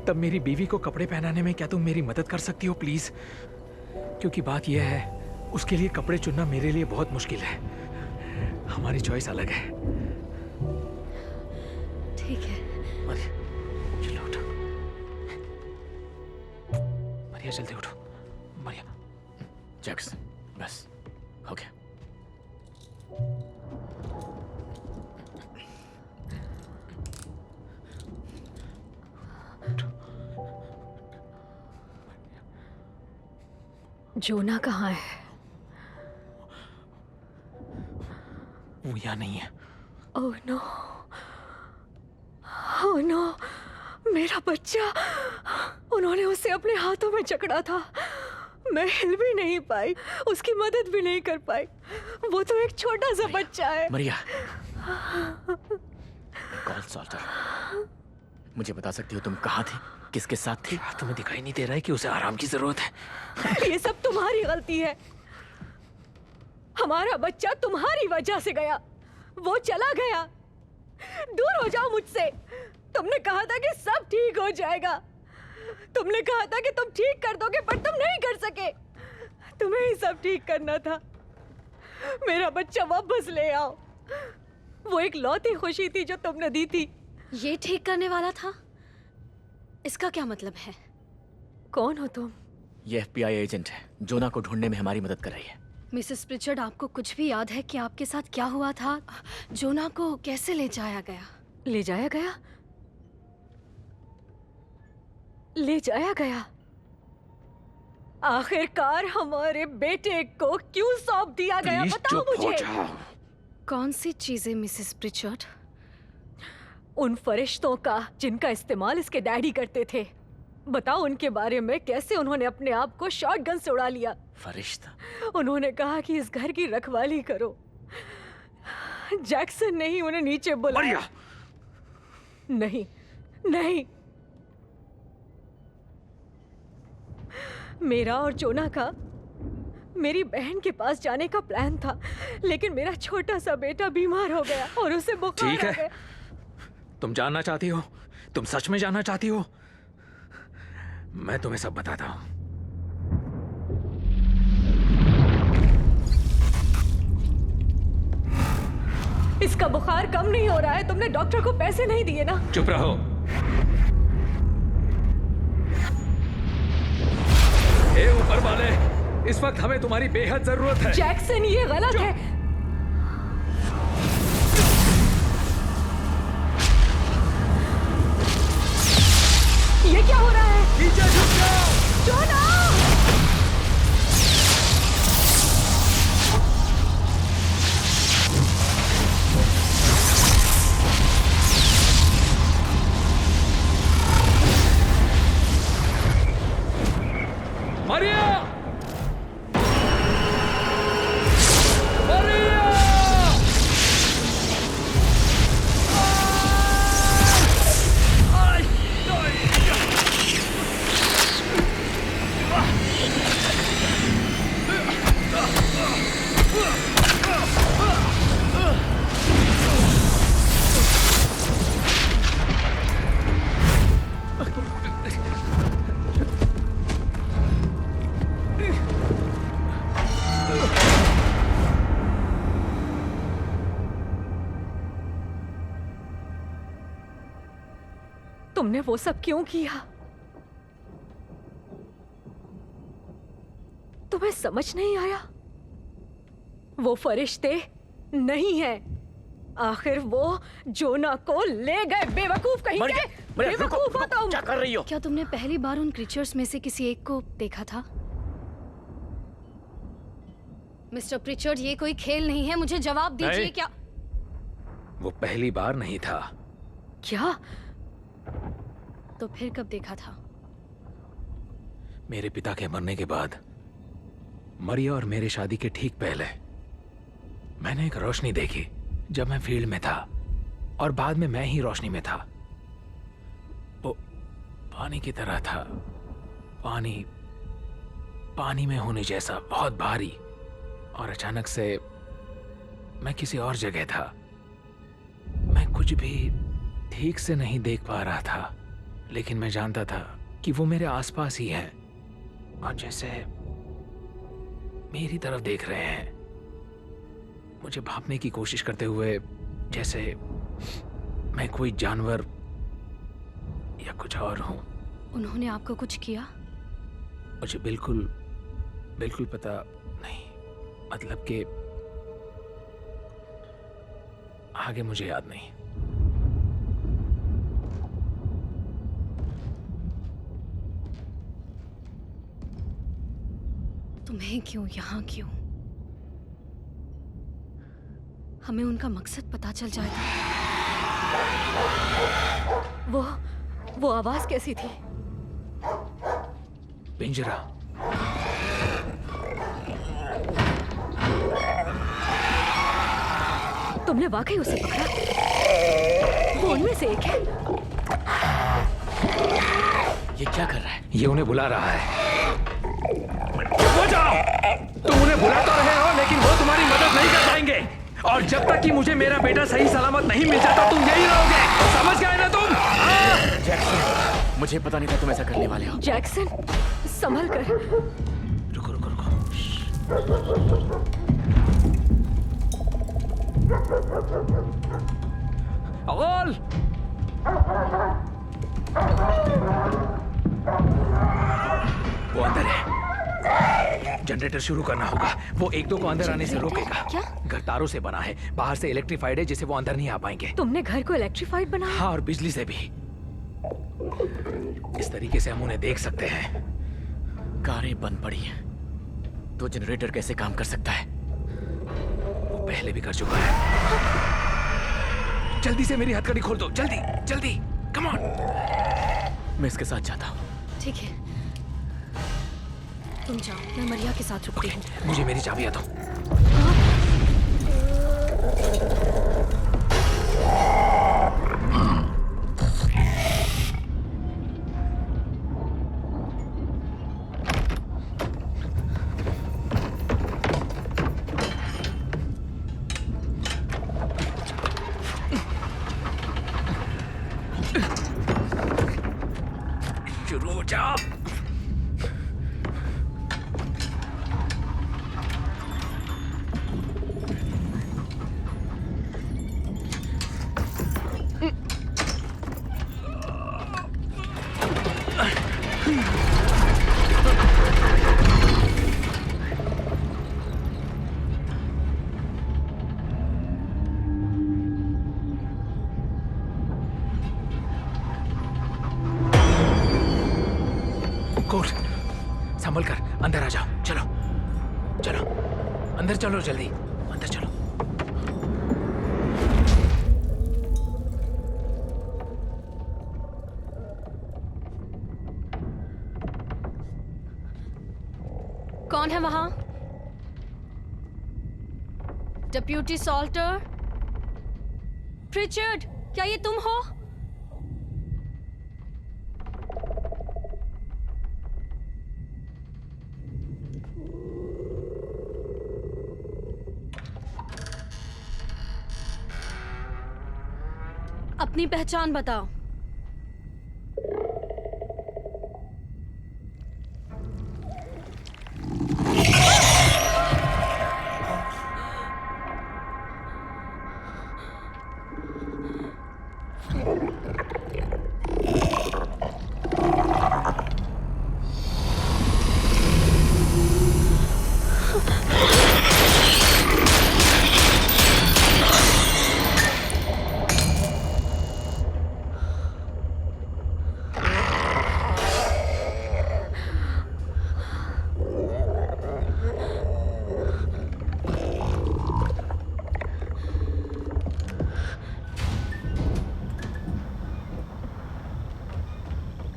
तब मेरी बीवी को कपड़े पहनाने में क्या तुम मेरी मदद कर सकती हो प्लीज? क्योंकि बात यह है, उसके लिए कपड़े चुनना मेरे लिए बहुत मुश्किल है। हमारी चॉइस अलग है। ठीक है। मरिया, चलो उठो। मरिया जल्दी उठो। मरिया। जैक्स, बस हो गया। जोना कहाँ है? वो यहाँ नहीं है। ओह नो, ओह नो, मेरा बच्चा। उन्होंने उसे अपने हाथों में जकड़ा था। मैं हिल भी नहीं पाई, उसकी मदद भी नहीं कर पाई। वो तो एक छोटा सा बच्चा है। मरिया, कॉल सॉल्टर, मुझे बता सकती हो तुम कहाँ थी, किसके साथ थी? तुम्हें दिखाई नहीं दे रहा है कि उसे आराम की जरूरत है? ये सब तुम्हारी गलती है। हमारा बच्चा तुम्हारी वजह से गया। वो चला गया। दूर हो जाओ मुझसे। तुमने कहा था कि सब ठीक हो जाएगा। तुमने कहा था कि तुम ठीक कर दोगे, पर तुम नहीं कर सके। तुम्हें ही सब ठीक करना था। मेरा बच्चा वापस ले आओ। वो एक लौती खुशी थी जो तुमने दी थी। ये ठीक करने वाला था? इसका क्या मतलब है? कौन हो तुम? ये FBI एजेंट है, जोना को ढूंढने में हमारी मदद कर रही है। मिसेस प्रिचर्ड, आपको कुछ भी याद है कि आपके साथ क्या हुआ था? जोना को कैसे ले जाया गया? ले जाया गया? ले जाया गया। आखिरकार हमारे बेटे को क्यों सौंप दिया गया? प्लीज बताओ चुप हो मुझे। जाओ। कौन सी चीजें मिसेस प्रिचर्ड? उन फरिश्तों का जिनका इस्तेमाल इसके डैडी करते थे। बताओ उनके बारे में, कैसे उन्होंने अपने आप को शॉटगन से उड़ा लिया। फरिश्ता? उन्होंने कहा कि इस घर की रखवाली करो। जैक्सन ने ही उन्हें नीचे बुलाया। नहीं नहीं, मेरा और जोना का मेरी बहन के पास जाने का प्लान था, लेकिन मेरा छोटा सा बेटा बीमार हो गया और उसे बुखार ठीक आ है। गया। तुम जानना चाहती हो? तुम सच में जानना चाहती हो? मैं तुम्हें सब बताता हूं। इसका बुखार कम नहीं हो रहा है। तुमने डॉक्टर को पैसे नहीं दिए ना? चुप रहो। हे ऊपर वाले, इस वक्त हमें तुम्हारी बेहद जरूरत है। जैक्सन, ये गलत है। ये क्या हो रहा है? नीचे झुक जाओ। जोना! मारिया! मारिया! तुमने वो सब क्यों किया? तुम्हें समझ नहीं आया? वो फरिश्ते नहीं हैं। आखिर वो जोना को ले गए। बेवकूफ कहीं के! बेवकूफ हो तुम! क्या कर रही हो? क्या तुमने पहली बार उन क्रीचर्स में से किसी एक को देखा था? मिस्टर प्रिचर्ड, ये कोई खेल नहीं है। मुझे जवाब दीजिए। नहीं। क्या वो पहली बार नहीं था। क्या? तो फिर कब देखा था? मेरे पिता के मरने के बाद, मरिया और मेरी शादी के ठीक पहले, मैंने एक रोशनी देखी जब मैं फील्ड में था, और बाद में मैं ही रोशनी में था। वो पानी की तरह था। पानी में होने जैसा, बहुत भारी। और अचानक से मैं किसी और जगह था। मैं कुछ भी ठीक से नहीं देख पा रहा था, लेकिन मैं जानता था कि वो मेरे आसपास ही है, और जैसे मेरी तरफ देख रहे हैं, मुझे भापने की कोशिश करते हुए, जैसे मैं कोई जानवर या कुछ और हूं। उन्होंने आपको कुछ किया? मुझे बिल्कुल पता नहीं। मतलब कि आगे मुझे याद नहीं। तुम्हें क्यों? यहाँ क्यों? हमें उनका मकसद पता चल जाएगा। वो आवाज कैसी थी? पिंजरा। तुमने वाकई उसे पकड़ा? वो उनमें से एक है। ये क्या कर रहा है? ये उन्हें बुला रहा है। हो जाओ! तुम उन्हें बुला तो रहे हो, लेकिन वो तुम्हारी मदद नहीं कर पाएंगे। और जब तक कि मुझे मेरा बेटा सही सलामत नहीं मिल जाता, तुम यही रहोगे। समझ गए ना तुम? जैक्सन, मुझे पता नहीं था तुम ऐसा करने वाले हो। जैक्सन, संभल कर। रुको। अगोल! वो अंदर है। जनरेटर शुरू करना होगा। वो एक दो को अंदर आने से रोकेगा। क्या? घर तारों से बना है, बाहर से इलेक्ट्रीफाइड है, जिससे वो अंदर नहीं आ पाएंगे। तुमने घर को इलेक्ट्रीफाइड बनाया? हाँ, और बिजली से भी। इस तरीके से हम उन्हें देख सकते हैं। कारें बंद पड़ी हैं, तो जनरेटर कैसे काम कर सकता है? वो पहले भी कर चुका है। जल्दी से मेरी हथकड़ी खोल दो, जल्दी जल्दी, कम ऑन। मैं इसके साथ जाता हूँ। ठीक है, तुम जाओ, मैं मरिया के साथ रुकती हूँ। मुझे मेरी चाबियां दो। शुरू हो जाओ। कोर्ट, संभल कर, अंदर आ जाओ। चलो चलो, अंदर चलो, जल्दी अंदर चलो। कौन है वहां? Deputy Salter? प्रिचर्ड, क्या ये तुम हो? अपनी पहचान बताओ।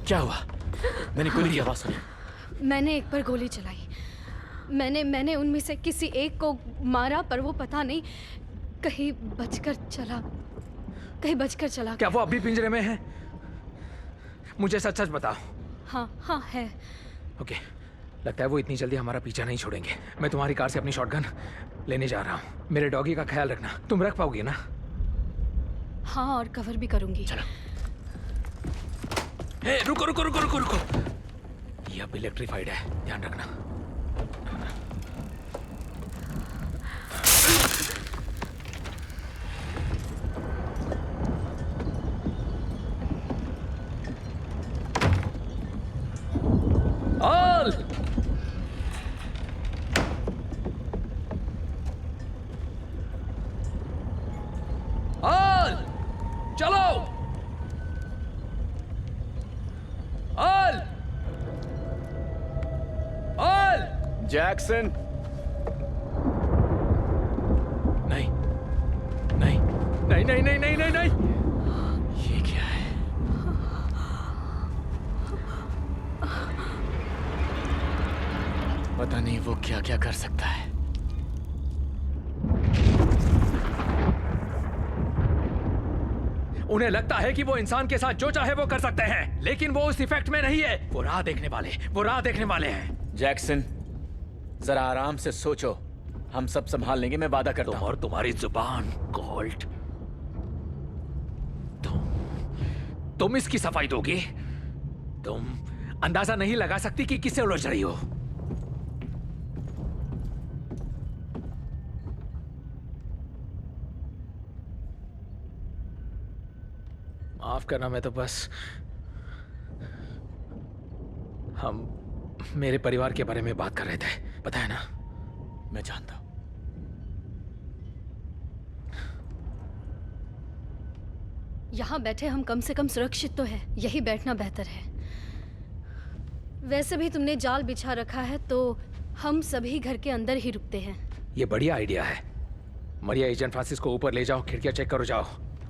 क्या हुआ? मैंने गोली की आवाज सुनी। मैंने एक पर गोली चलाई। मैंने उनमें से किसी एक को मारा, पर वो पता नहीं कहीं बचकर चला। क्या वो अभी पिंजरे में है? मुझे सच सच बताओ। हाँ है। ओके, लगता है वो इतनी जल्दी हमारा पीछा नहीं छोड़ेंगे। मैं तुम्हारी कार से अपनी शॉटगन लेने जा रहा हूँ। मेरे डॉगी का ख्याल रखना। तुम रख पाओगी ना? हाँ, और कवर भी करूंगी। चलो। हे, रुको रुको रुको रुको रुको। ये अब इलेक्ट्रीफाइड है, ध्यान रखना। ऑल ऑल चलो। ऑल ऑल जैक्सन, नहीं नहीं नहीं नहीं नहीं नहीं नहीं नहीं। ये क्या है? पता नहीं वो क्या क्या कर सकता है। उन्हें लगता है कि वो इंसान के साथ जो चाहे वो कर सकते हैं, लेकिन वो उस इफेक्ट में नहीं है। वो राह देखने वाले हैं। जैक्सन, जरा आराम से सोचो। हम सब संभाल लेंगे, मैं वादा करता तुम हूँ। और तुम्हारी जुबान, कोल्ट। तुम इसकी सफाई दोगी? तुम अंदाजा नहीं लगा सकती कि किससे उलझ रही हो। माफ करना, मैं तो बस हम मेरे परिवार के बारे में बात कर रहे थे, पता है ना? मैं जानता हूं। यहाँ बैठे हम कम से कम सुरक्षित तो है, यही बैठना बेहतर है। वैसे भी तुमने जाल बिछा रखा है तो हम सभी घर के अंदर ही रुकते हैं। ये बढ़िया आइडिया है। मरिया, एजेंट फ्रांसिस को ऊपर ले जाओ, खिड़कियां चेक करो, जाओ।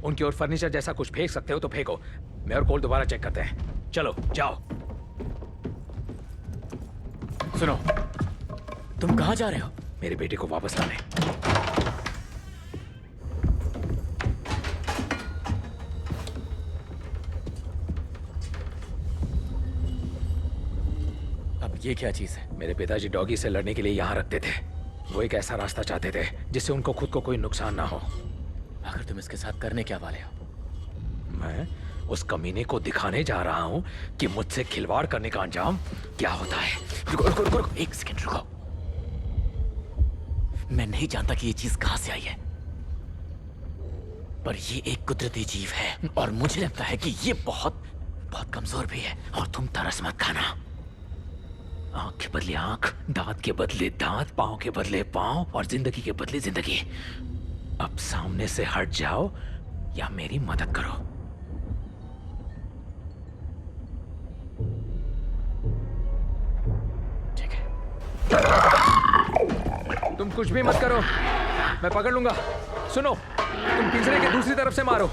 उनकी ओर फर्नीचर जैसा कुछ फेंक सकते हो तो फेंको। मैं और कोल दोबारा चेक करते हैं। चलो जाओ। सुनो, तुम कहाँ जा रहे हो? मेरे बेटे को वापस लाने। अब ये क्या चीज है? मेरे पिताजी डॉगी से लड़ने के लिए यहाँ रखते थे। वो एक ऐसा रास्ता चाहते थे जिससे उनको खुद को कोई नुकसान ना हो। आखिर तुम इसके साथ करने क्या वाले हो? मैं उस कमीने को दिखाने जा रहा हूँ कि मुझसे खिलवाड़ करने का अंजाम क्या होता है। रुको रुको रुको रुको, एक सेकंड रुको। मैं नहीं जानता कि ये चीज कहां से आई है, पर ये एक कुदरती जीव है और मुझे लगता है कि ये बहुत बहुत कमजोर भी है। और तुम तरस मत खाना। आंख के बदले आंख, दांत के बदले दांत, पांव के बदले पांव और जिंदगी के बदले जिंदगी। अब सामने से हट जाओ या मेरी मदद करो। ठीक है। तुम कुछ भी मत करो, मैं पकड़ लूंगा। सुनो, तुम पिंजरे के दूसरी तरफ से मारो।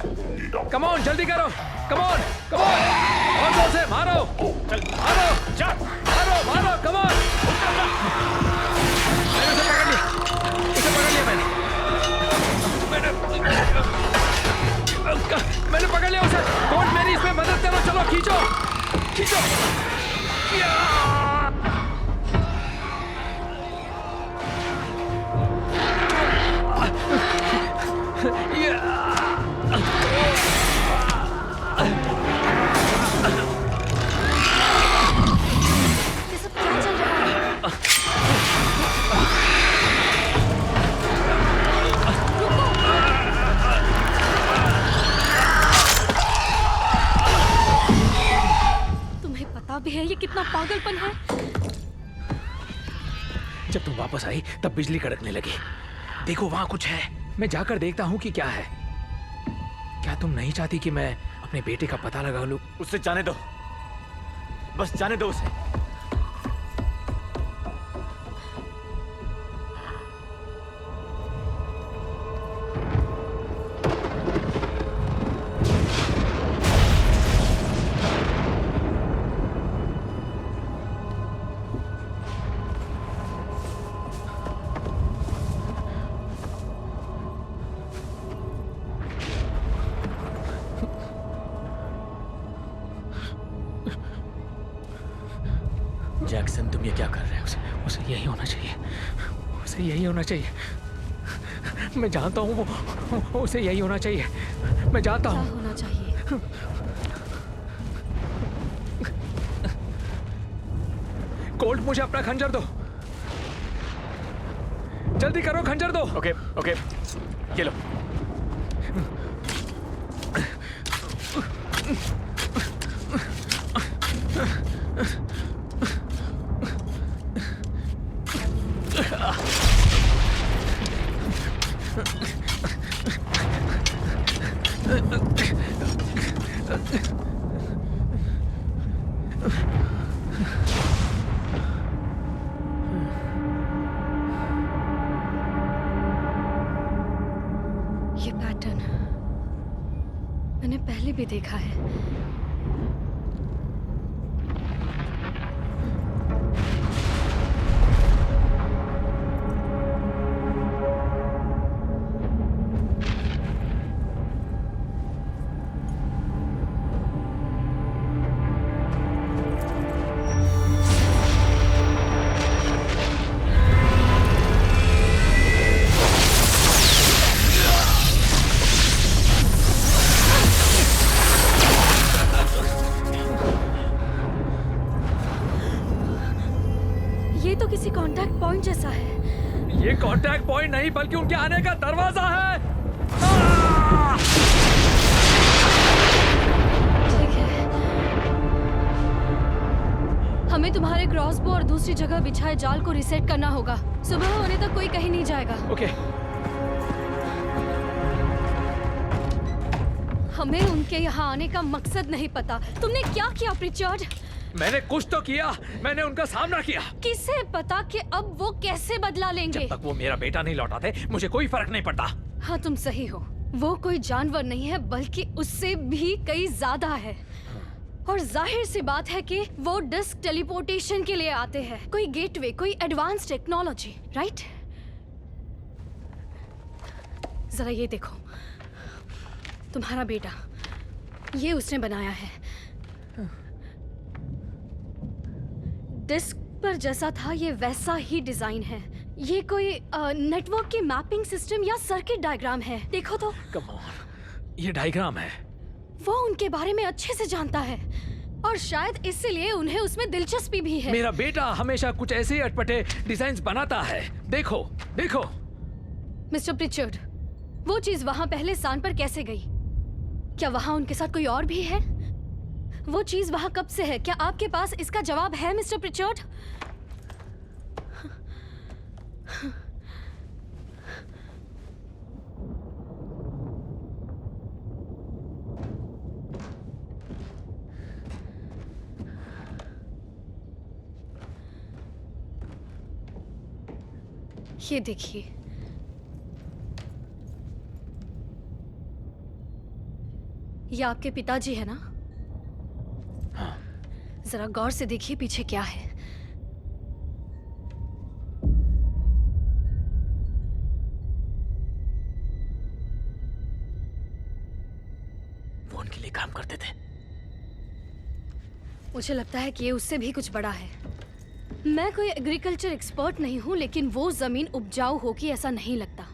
कम ऑन, जल्दी करो। कम ऑन, कम ऑन, और जोर से मारो। चल मारो, चल मारो, मारो, कम ऑन। मैंने उसे पकड़ लिया, उसे पकड़ लिया मैंने पकड़ लिया उसे। कौन मेरी इसमें मदद करो, चलो खींचो, खींचो। ये सब क्या चल रहा है? तुम्हें पता भी है ये कितना पागलपन है? जब तुम वापस आई तब बिजली कड़कने लगी। देखो वहां कुछ है, मैं जाकर देखता हूँ कि क्या है। क्या तुम नहीं चाहती कि मैं अपने बेटे का पता लगा लूं? उससे जाने दो, बस जाने दो उसे। जैक्सन, तुम ये क्या कर रहे हो? उसे यही होना चाहिए, उसे यही होना चाहिए। मैं जानता हूँ वो उसे यही होना चाहिए। मैं जानता क्या हूँ। होना चाहिए? कोल्ट, मुझे अपना खंजर दो, जल्दी करो, खंजर दो। ओके ओके, ये लो। ये पैटर्न मैंने पहले भी देखा है। ये तो किसी कांटेक्ट पॉइंट जैसा है। ये कांटेक्ट पॉइंट नहीं बल्कि उनके आने का दरवाजा है। ठीक है, हमें तुम्हारे क्रॉसबो और दूसरी जगह बिछाए जाल को रिसेट करना होगा। सुबह होने तक कोई कहीं नहीं जाएगा। ओके। हमें उनके यहाँ आने का मकसद नहीं पता। तुमने क्या किया प्रिचर्ड? मैंने कुछ तो किया, मैंने उनका सामना किया। किसे पता कि अब वो कैसे बदला लेंगे? जब तक वो मेरा बेटा नहीं लौटाते मुझे कोई फर्क नहीं पड़ता। हाँ तुम सही हो, वो कोई जानवर नहीं है बल्कि उससे भी कई ज्यादा है। और जाहिर सी बात है कि वो डिस्क टेलीपोर्टेशन के लिए आते हैं, कोई गेटवे, कोई एडवांस टेक्नोलॉजी, राइट? जरा ये देखो, तुम्हारा बेटा, ये उसने बनाया है। डिस्क पर जैसा था ये वैसा ही डिजाइन है। ये कोई नेटवर्क की मैपिंग सिस्टम या सर्किट डायग्राम है। देखो तो। कम ऑन, ये डायग्राम है। वो उनके बारे में अच्छे से जानता है और शायद इसलिए उन्हें उसमें दिलचस्पी भी है। मेरा बेटा हमेशा कुछ ऐसे अटपटे डिजाइन्स बनाता है। देखो देखो। मिस्टर प्रिचर्ड, वो चीज वहां पहले स्थान पर कैसे गई? क्या वहां उनके साथ कोई और भी है? वो चीज वहां कब से है? क्या आपके पास इसका जवाब है मिस्टर प्रिचर्ड? ये देखिए, ये आपके पिताजी है ना? हाँ। जरा गौर से देखिए पीछे क्या है। वो उनके लिए काम करते थे। मुझे लगता है कि ये उससे भी कुछ बड़ा है। मैं कोई एग्रीकल्चर एक्सपर्ट नहीं हूँ, लेकिन वो जमीन उपजाऊ होगी ऐसा नहीं लगता।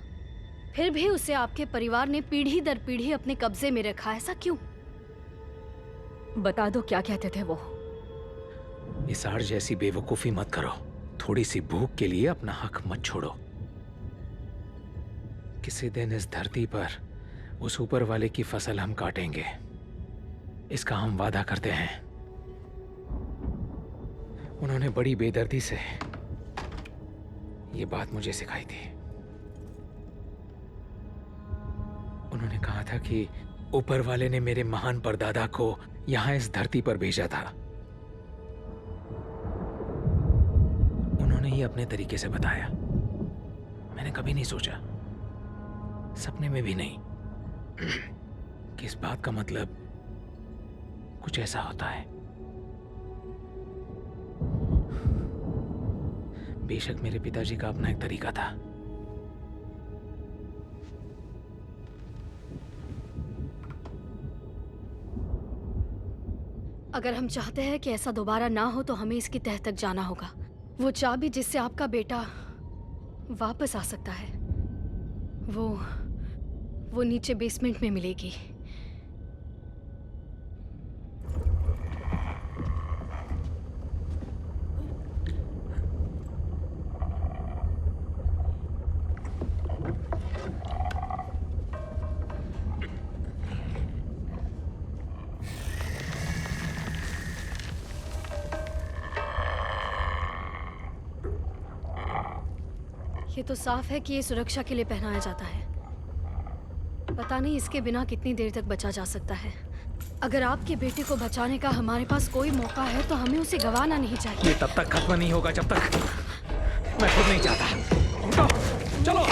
फिर भी उसे आपके परिवार ने पीढ़ी दर पीढ़ी अपने कब्जे में रखा। ऐसा क्यों? बता दो क्या कहते थे वो? इसार जैसी बेवकूफी मत करो। थोड़ी सी भूख के लिए अपना हक मत छोड़ो। किसी दिन इस धरती पर उस ऊपर वाले की फसल हम काटेंगे, इसका हम वादा करते हैं। उन्होंने बड़ी बेदर्दी से ये बात मुझे सिखाई थी। उन्होंने कहा था कि ऊपर वाले ने मेरे महान परदादा को यहां इस धरती पर भेजा था। उन्होंने ये अपने तरीके से बताया। मैंने कभी नहीं सोचा, सपने में भी नहीं, कि इस बात का मतलब कुछ ऐसा होता है। बेशक मेरे पिताजी का अपना एक तरीका था। अगर हम चाहते हैं कि ऐसा दोबारा ना हो तो हमें इसकी तह तक जाना होगा। वो चाबी जिससे आपका बेटा वापस आ सकता है, वो नीचे बेसमेंट में मिलेगी। ये तो साफ है कि ये सुरक्षा के लिए पहनाया जाता है। पता नहीं इसके बिना कितनी देर तक बचा जा सकता है। अगर आपके बेटे को बचाने का हमारे पास कोई मौका है तो हमें उसे गंवाना नहीं चाहिए। ये तब तक खत्म नहीं होगा जब तक मैं खुद नहीं चाहता। उठो, चलो।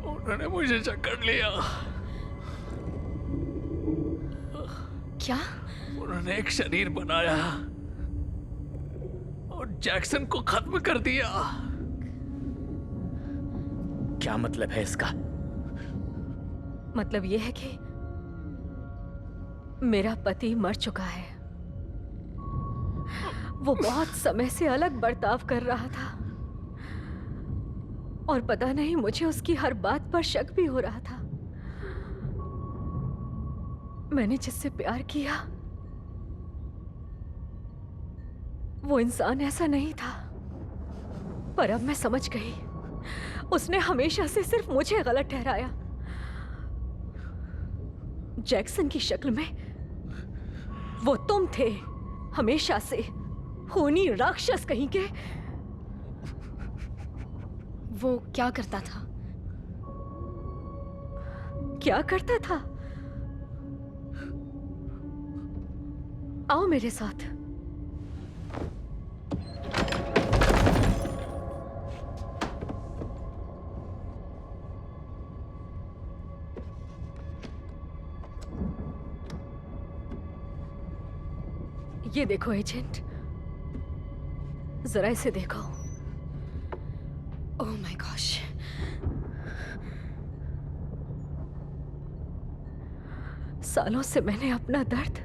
उन्होंने मुझे जकड़ लिया। क्या? उन्होंने एक शरीर बनाया और जैक्सन को खत्म कर दिया। क्या मतलब है इसका? मतलब ये है कि मेरा पति मर चुका है। वो बहुत समय से अलग बर्ताव कर रहा था और पता नहीं मुझे उसकी हर बात पर शक भी हो रहा था। मैंने जिससे प्यार किया वो इंसान ऐसा नहीं था, पर अब मैं समझ गई उसने हमेशा से सिर्फ मुझे गलत ठहराया। जैक्सन की शक्ल में वो तुम थे, हमेशा से खूनी राक्षस कहीं के। वो क्या करता था? क्या करता था? आओ मेरे साथ। ये देखो एजेंट, जरा इसे देखो। ओह माय गॉश, सालों से मैंने अपना दर्द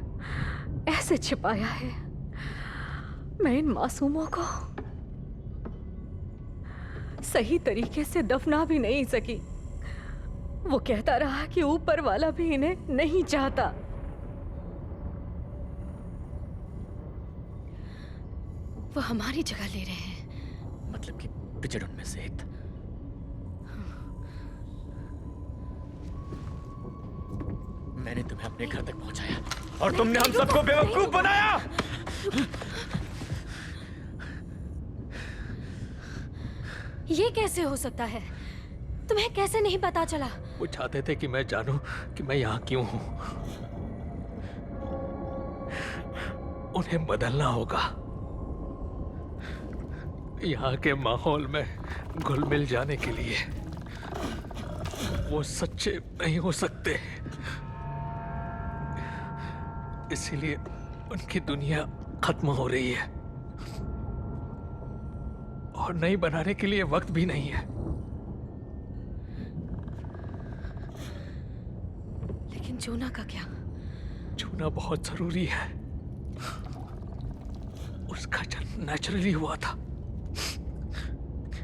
ऐसे छिपाया है। मैं इन मासूमों को सही तरीके से दफना भी नहीं सकी। वो कहता रहा कि ऊपर वाला भी इन्हें नहीं चाहता। वो हमारी जगह ले रहे हैं। मतलब कि पिचड़ उनमें से एक था। मैंने तुम्हें अपने घर तक पहुंचाया और तुमने हम सबको बेवकूफ बनाया। ये कैसे हो सकता है? तुम्हें कैसे नहीं पता चला? वो चाहते थे कि मैं जानूं कि मैं यहाँ क्यों हूं। उन्हें बदलना होगा। यहाँ के माहौल में घुल मिल जाने के लिए वो सच्चे नहीं हो सकते, इसीलिए उनकी दुनिया खत्म हो रही है और नई बनाने के लिए वक्त भी नहीं है। लेकिन जोना का क्या? जोना बहुत जरूरी है। उसका जन्म नेचुरली हुआ था।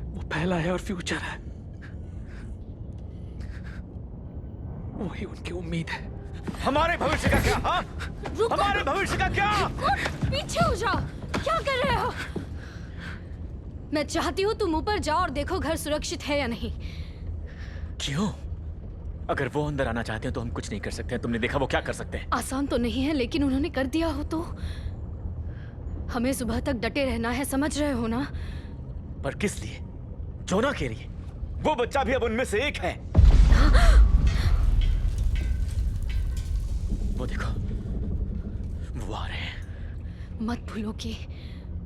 वो पहला है और फ्यूचर है। वही उनकी उम्मीद है। हमारे भविष्य का क्या? हाँ? हमारे भविष्य का क्या? पीछे हो जाओ। क्या कर रहे हो? मैं चाहती हूँ तुम ऊपर जाओ और देखो घर सुरक्षित है या नहीं। क्यों? अगर वो अंदर आना चाहते हैं तो हम कुछ नहीं कर सकते हैं। तुमने देखा वो क्या कर सकते हैं? आसान तो नहीं है, लेकिन उन्होंने कर दिया हो तो हमें सुबह तक डटे रहना है, समझ रहे हो ना? पर किस लिए? जोना के लिए। वो बच्चा भी अब उनमें से एक है। वो देखो, वो आ रहे हैं। मत भूलो कि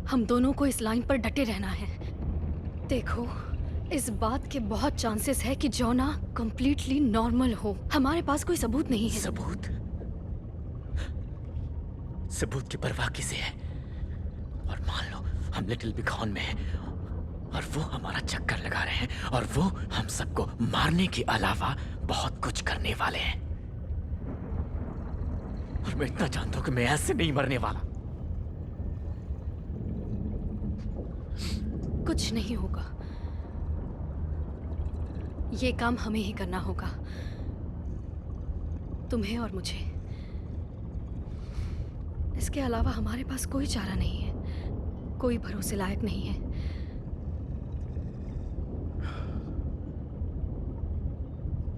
हम दोनों को इस लाइन पर डटे रहना है। देखो, इस बात के बहुत चांसेस है कि जोना कंप्लीटली नॉर्मल हो। हमारे पास कोई सबूत नहीं है। सबूत? सबूत की परवाह किसे है? और मान लो हम लिटिल बिग हॉर्न में हैं और वो हमारा चक्कर लगा रहे हैं और वो हम सबको मारने के अलावा बहुत कुछ करने वाले हैं। और मैं इतना जानता हूं कि मैं ऐसे नहीं मरने वाला। कुछ नहीं होगा। ये काम हमें ही करना होगा, तुम्हें और मुझे। इसके अलावा हमारे पास कोई चारा नहीं है, कोई भरोसे लायक नहीं है।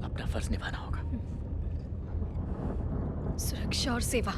अपना फर्ज निभाना होगा। सुरक्षा और सेवा।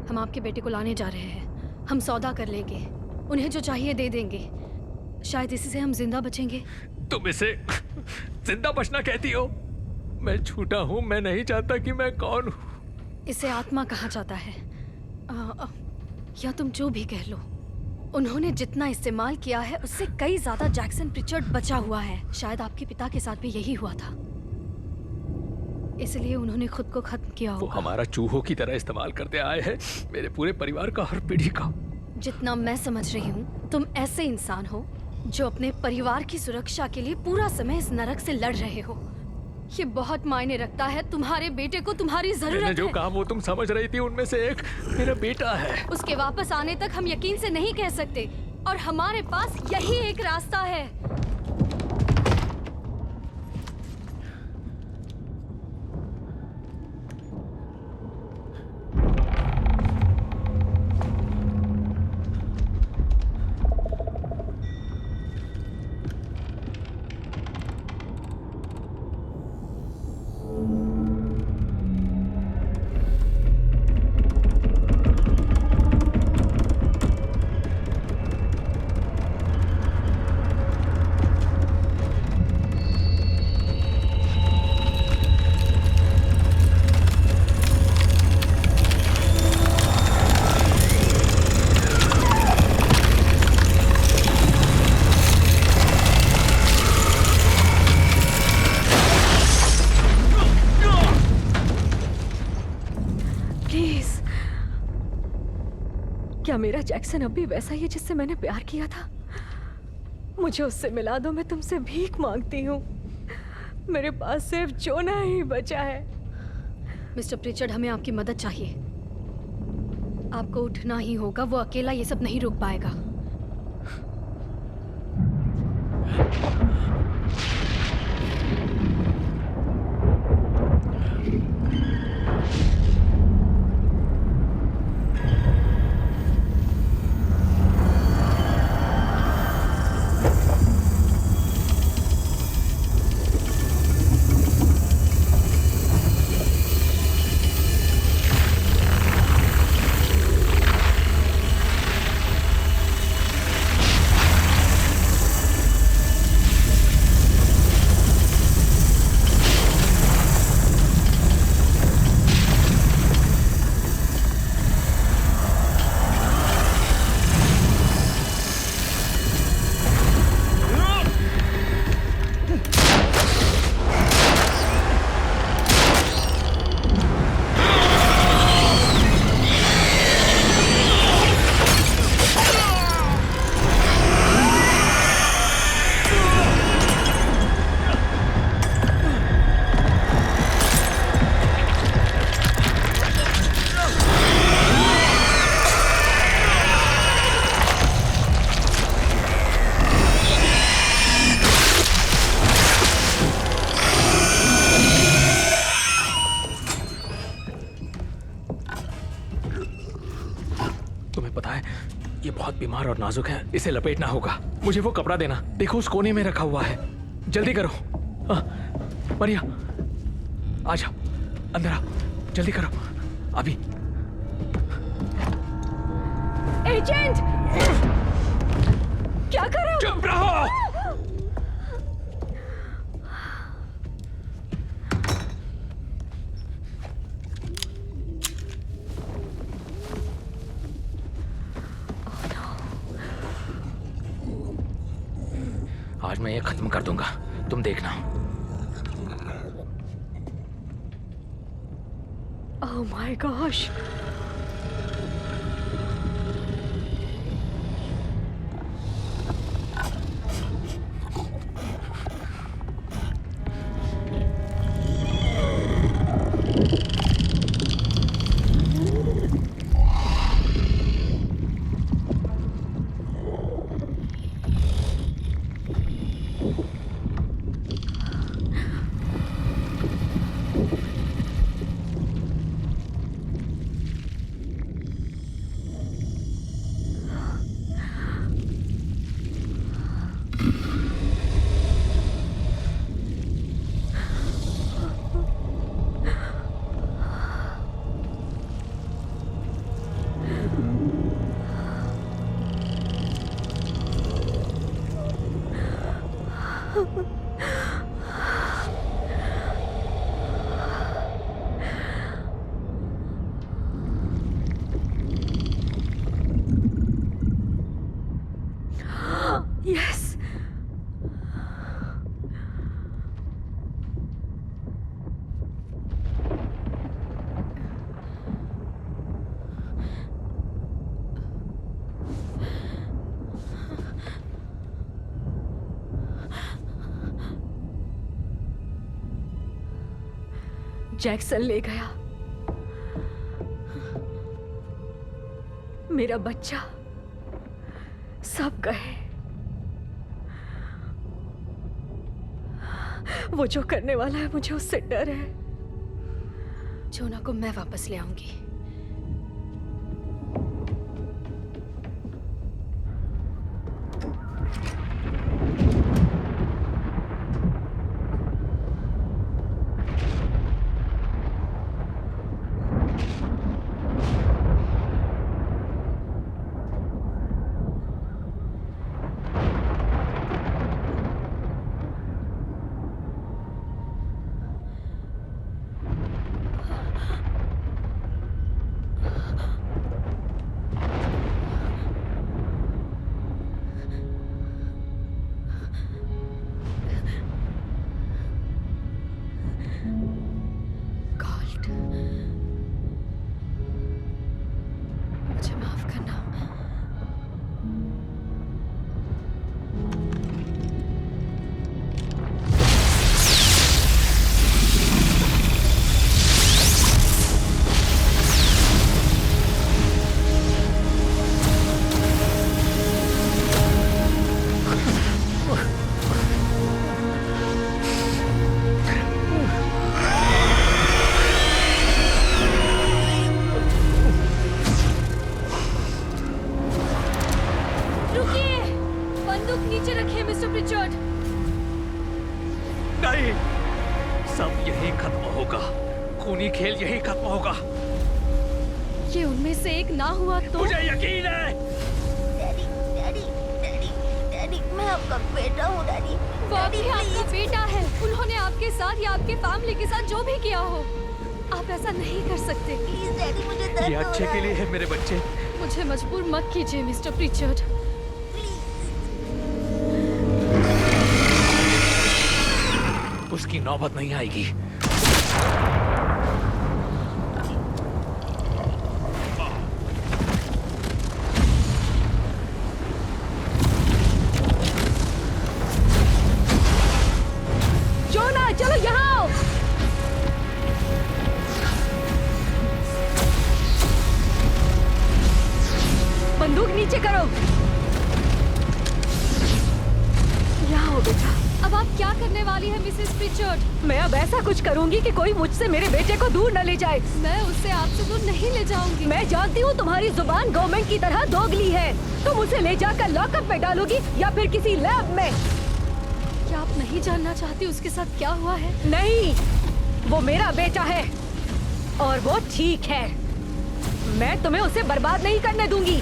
हम आपके बेटे को लाने जा रहे हैं। हम सौदा कर लेंगे, उन्हें जो चाहिए दे देंगे। शायद इसी से हम जिंदा बचेंगे। तुम इसे जिंदा बचना कहती हो? मैं झूठा हूं, मैं नहीं जानता कि मैं कौन हूं। इसे आत्मा कहा जाता है, या तुम जो भी कह लो। उन्होंने जितना इस्तेमाल किया है उससे कई ज्यादा जैक्सन प्रिचर्ड बचा हुआ है। शायद आपके पिता के साथ भी यही हुआ था, इसलिए उन्होंने खुद को खत्म किया वो होगा। हमारा चूहों की तरह इस्तेमाल करते आए हैं, मेरे पूरे परिवार का, हर पीढ़ी का। जितना मैं समझ रही हूँ, तुम ऐसे इंसान हो जो अपने परिवार की सुरक्षा के लिए पूरा समय इस नरक से लड़ रहे हो। ये बहुत मायने रखता है। तुम्हारे बेटे को तुम्हारी मैंने जरूरत जो है। कहा वो तुम समझ रही थी, उनमें से एक मेरा बेटा है। उसके वापस आने तक हम यकीन से नहीं कह सकते, और हमारे पास यही एक रास्ता है। प्लीज, क्या मेरा जैक्सन अब भी वैसा ही है जिससे मैंने प्यार किया था? मुझे उससे मिला दो, मैं तुमसे भीख मांगती हूँ। मेरे पास सिर्फ जोना ही बचा है। मिस्टर प्रिचर्ड, हमें आपकी मदद चाहिए। आपको उठना ही होगा, वो अकेला ये सब नहीं रोक पाएगा। तुम्हें पता है, ये बहुत बीमार और नाजुक है, इसे लपेटना होगा। मुझे वो कपड़ा देना, देखो उस कोने में रखा हुआ है। जल्दी करो। मरिया, आ जाओ, अंदर आओ, जल्दी करो, अभी। एजेंट, क्या कर रहे हो? चुप रहो। आज मैं ये खत्म कर दूंगा, तुम देखना। ओह माय गॉश, जैक्सन ले गया। मेरा बच्चा, सब गए। वो जो करने वाला है मुझे उससे डर है। जोना को मैं वापस ले आऊंगी। मुझे माफ करना। नीचे रखिए मिस्टर प्रिचर्ड। नहीं, सब यही खत्म होगा। खूनी खेल यही खत्म होगा। ये उनमें से एक ना हुआ तो? मुझे यकीन है। डैडी, डैडी, डैडी, डैडी, मैं आपका बेटा हूँ डैडी। वो भी आपका बेटा है। उन्होंने आपके साथ या आपके फैमिली के साथ जो भी किया हो, आप ऐसा नहीं कर सकते। प्लीज डैडी, मुझे दर्द ये हो अच्छे रहा के लिए है मेरे बच्चे। मुझे मजबूर मत कीजिए मिस्टर प्रिचर्ड। उसकी नौबत नहीं आएगी। जोना, चलो यहाँ आओ। बंदूक नीचे करो। यहाँ आओ बेटा। अब आप क्या करने वाली है मिसेस प्रिचर्ड? मैं अब ऐसा कुछ करूंगी कि कोई मुझसे मेरे बेटे को दूर न ले जाए। मैं उससे आपसे दूर नहीं ले जाऊंगी। मैं जानती हूँ तुम्हारी जुबान गवर्नमेंट की तरह दोगली है। तुम उसे ले जाकर लॉकअप में डालोगी या फिर किसी लैब में। क्या आप नहीं जानना चाहती उसके साथ क्या हुआ है? नहीं, वो मेरा बेटा है और वो ठीक है। मैं तुम्हें उसे बर्बाद नहीं करने दूंगी।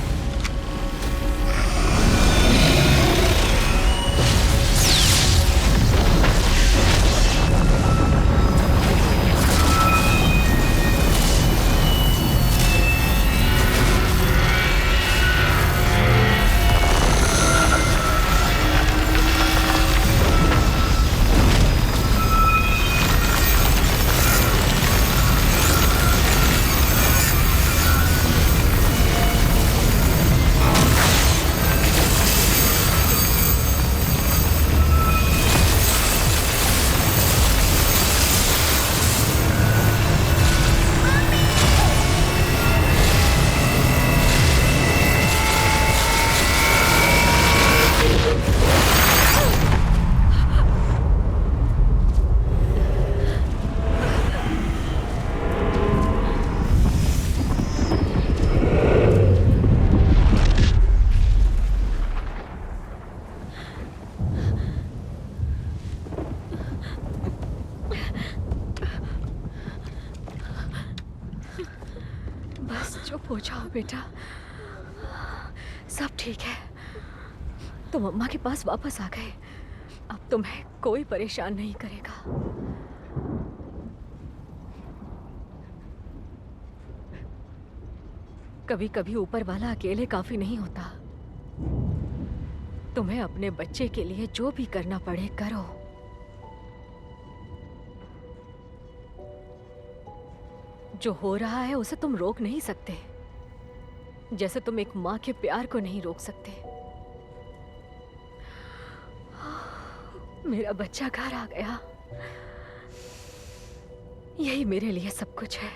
चुप हो जाओ बेटा, सब ठीक है। तुम अम्मा के पास वापस आ गए। अब तुम्हें कोई परेशान नहीं करेगा। कभी कभी ऊपर वाला अकेले काफी नहीं होता। तुम्हें अपने बच्चे के लिए जो भी करना पड़े करो। जो हो रहा है उसे तुम रोक नहीं सकते, जैसे तुम एक माँ के प्यार को नहीं रोक सकते। मेरा बच्चा घर आ गया। यही मेरे लिए सब कुछ है।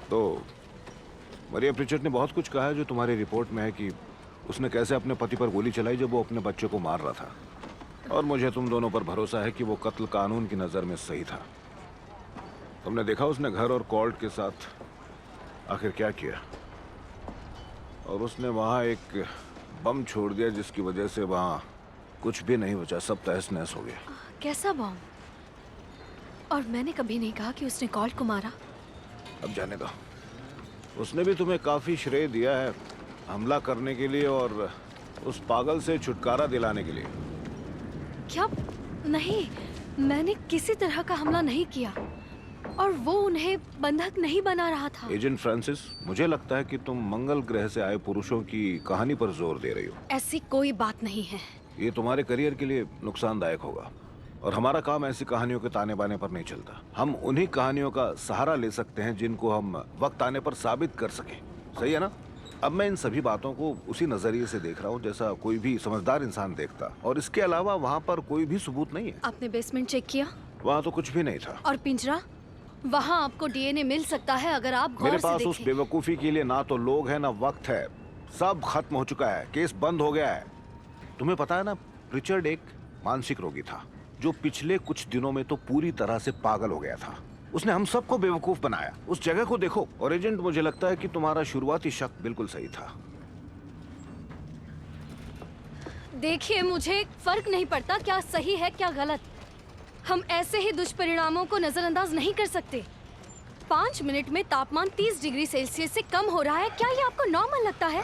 तो मरिया प्रिचर्ड ने बहुत कुछ कहा है जो तुम्हारी रिपोर्ट में है कि उसने कैसे अपने पति पर गोली चलाई जब वो अपने बच्चे को मार रहा था। और मुझे तुम दोनों पर भरोसा है कि वो कत्ल कानून की नज़र में सही था। तुमने देखा उसने घर और कोर्ट के साथ आखिर क्या किया, और उसने वहाँ एक बम छोड़ दिया जिसकी वजह से वहाँ कुछ भी नहीं बचा, सब तहस नहस हो गया। कैसा बॉम्ब? और मैंने कभी नहीं कहा कि उसने कॉल्ट को मारा। अब जाने दो, उसने भी तुम्हें काफी श्रेय दिया है हमला करने के लिए और उस पागल से छुटकारा दिलाने के लिए। क्या? नहीं, मैंने किसी तरह का हमला नहीं किया और वो उन्हें बंधक नहीं बना रहा था। एजेंट फ्रांसिस, मुझे लगता है कि तुम मंगल ग्रह से आए पुरुषों की कहानी पर जोर दे रही हो। ऐसी कोई बात नहीं है। ये तुम्हारे करियर के लिए नुकसानदायक होगा, और हमारा काम ऐसी कहानियों के ताने बाने पर नहीं चलता। हम उन्हीं कहानियों का सहारा ले सकते हैं जिनको हम वक्त आने पर साबित कर सकें। सही है ना? अब मैं इन सभी बातों को उसी नजरिए से देख रहा हूँ जैसा कोई भी समझदार इंसान देखता, और इसके अलावा वहाँ पर कोई भी सबूत नहीं है। आपने बेसमेंट चेक किया? वहाँ तो कुछ भी नहीं था। और पिंजरा? वहाँ आपको डीएनए मिल सकता है अगर आप गौर मेरे से पास उस देखें। बेवकूफी के लिए ना तो लोग हैं ना वक्त है। सब खत्म हो चुका है, केस बंद हो गया है। तुम्हें पता है ना, रिचर्ड एक मानसिक रोगी था जो पिछले कुछ दिनों में तो पूरी तरह से पागल हो गया था। उसने हम सबको बेवकूफ बनाया। उस जगह को देखो। और एजेंट, मुझे लगता है कि तुम्हारा शुरुआती शक बिल्कुल सही था। देखिए, मुझे फर्क नहीं पड़ता क्या सही है क्या गलत। हम ऐसे ही दुष्परिणामों को नजरअंदाज नहीं कर सकते। 5 मिनट में तापमान 30 डिग्री सेल्सियस से कम हो रहा है। क्या ये आपको नॉर्मल लगता है?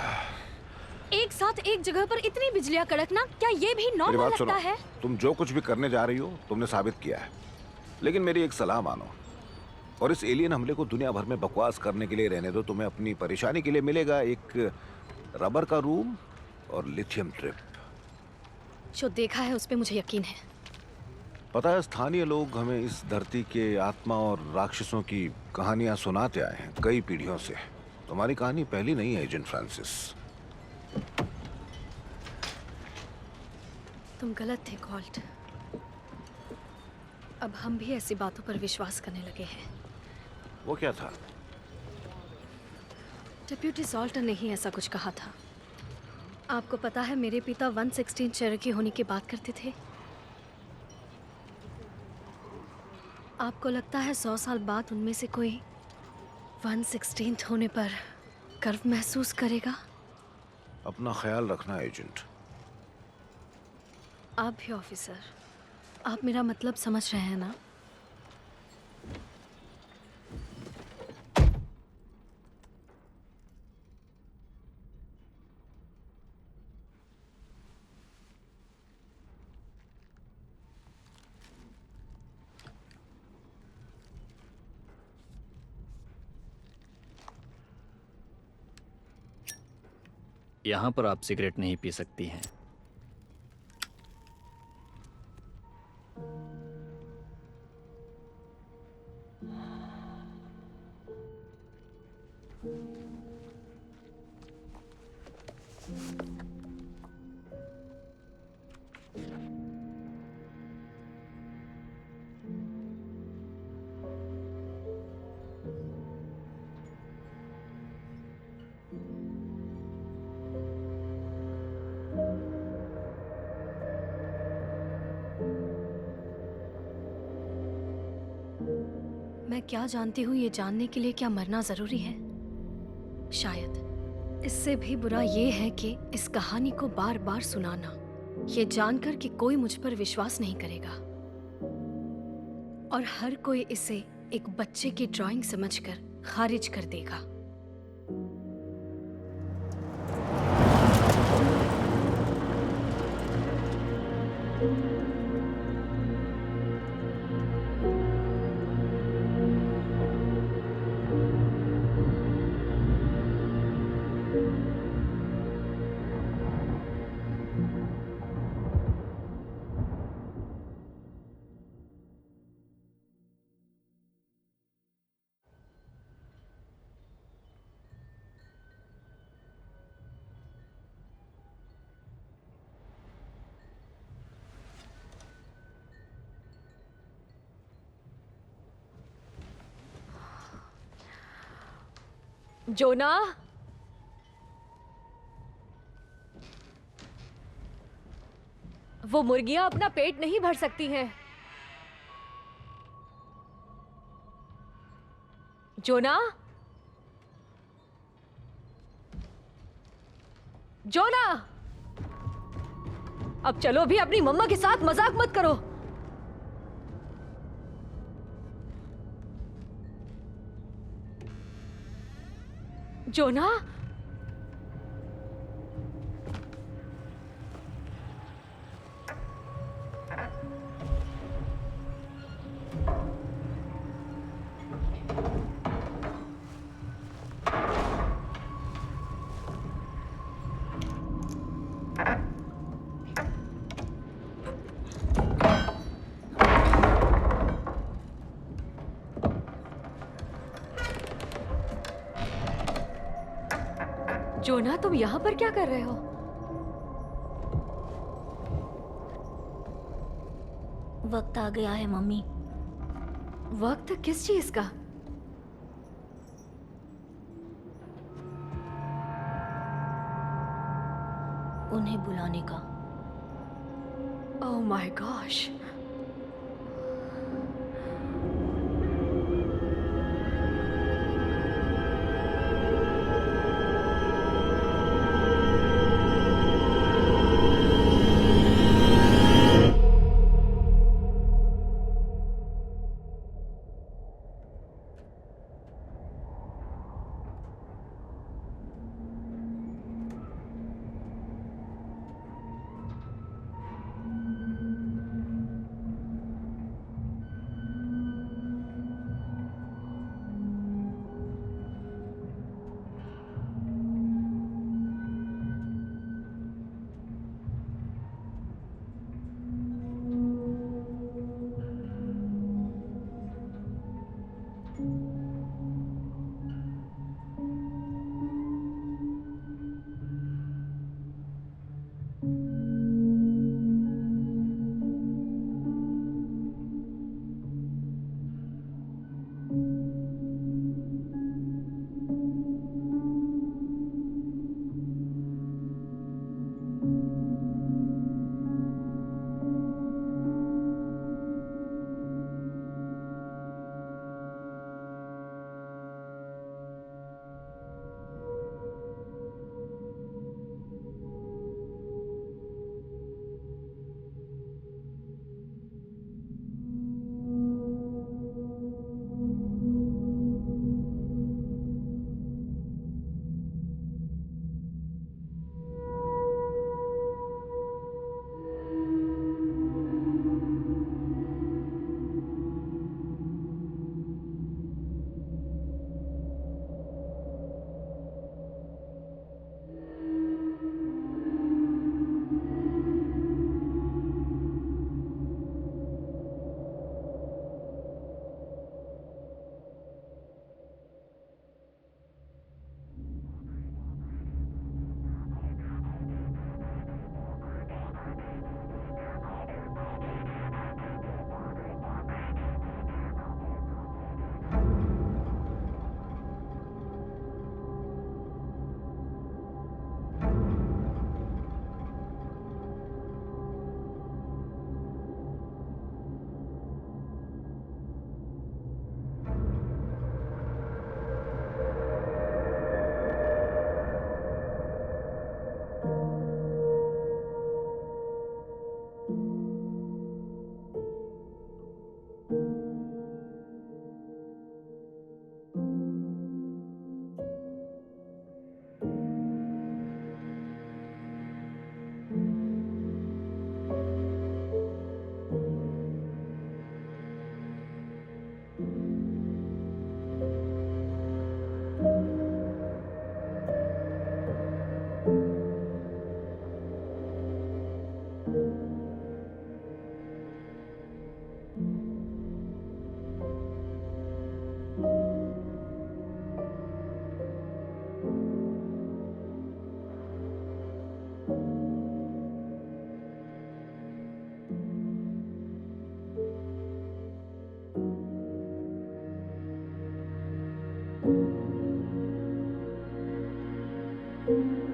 एक साथ एक जगह पर इतनी बिजलियां कड़कना, क्या ये भी मेरी नॉर्मल बात लगता सुनो, है? तुम जो कुछ भी करने जा रही हो तुमने साबित किया है, लेकिन मेरी एक सलाह मानो और इस एलियन हमले को दुनिया भर में बकवास करने के लिए रहने दो। तुम्हें अपनी परेशानी के लिए मिलेगा एक रबर का रूम और लिथियम ट्रिप। जो देखा है उस पे मुझे यकीन है। पता है, स्थानीय लोग हमें इस धरती के आत्मा और राक्षसों की कहानियां सुनाते आए हैं कई पीढ़ियों से। तुम्हारी कहानी पहली नहीं है एजेंट फ्रांसिस। तुम गलत थे कॉल्ट। अब हम भी ऐसी बातों पर विश्वास करने लगे हैं। वो क्या था? डेप्यूटी सॉल्टर ने ही ऐसा कुछ कहा था। आपको पता है, मेरे पिता 116 चेरोकी होने की बात करते थे। आपको लगता है 100 साल बाद उनमें से कोई 116 होने पर गर्व महसूस करेगा? अपना ख्याल रखना एजेंट। आप भी ऑफिसर। आप मेरा मतलब समझ रहे हैं ना? यहाँ पर आप सिगरेट नहीं पी सकती हैं। मैं क्या जानती हूँ ये जानने के लिए क्या मरना जरूरी है? शायद। इससे भी बुरा ये है कि इस कहानी को बार बार सुनाना, ये जानकर कि कोई मुझ पर विश्वास नहीं करेगा और हर कोई इसे एक बच्चे की ड्राइंग समझकर खारिज कर देगा। जोना, वो मुर्गियां अपना पेट नहीं भर सकती हैं। जोना, जोना, अब चलो भी, अपनी मम्मा के साथ मजाक मत करो। जोना, जोना, तुम यहां पर क्या कर रहे हो? वक्त आ गया है मम्मी। वक्त किस चीज का? उन्हें बुलाने का। Oh my gosh. है।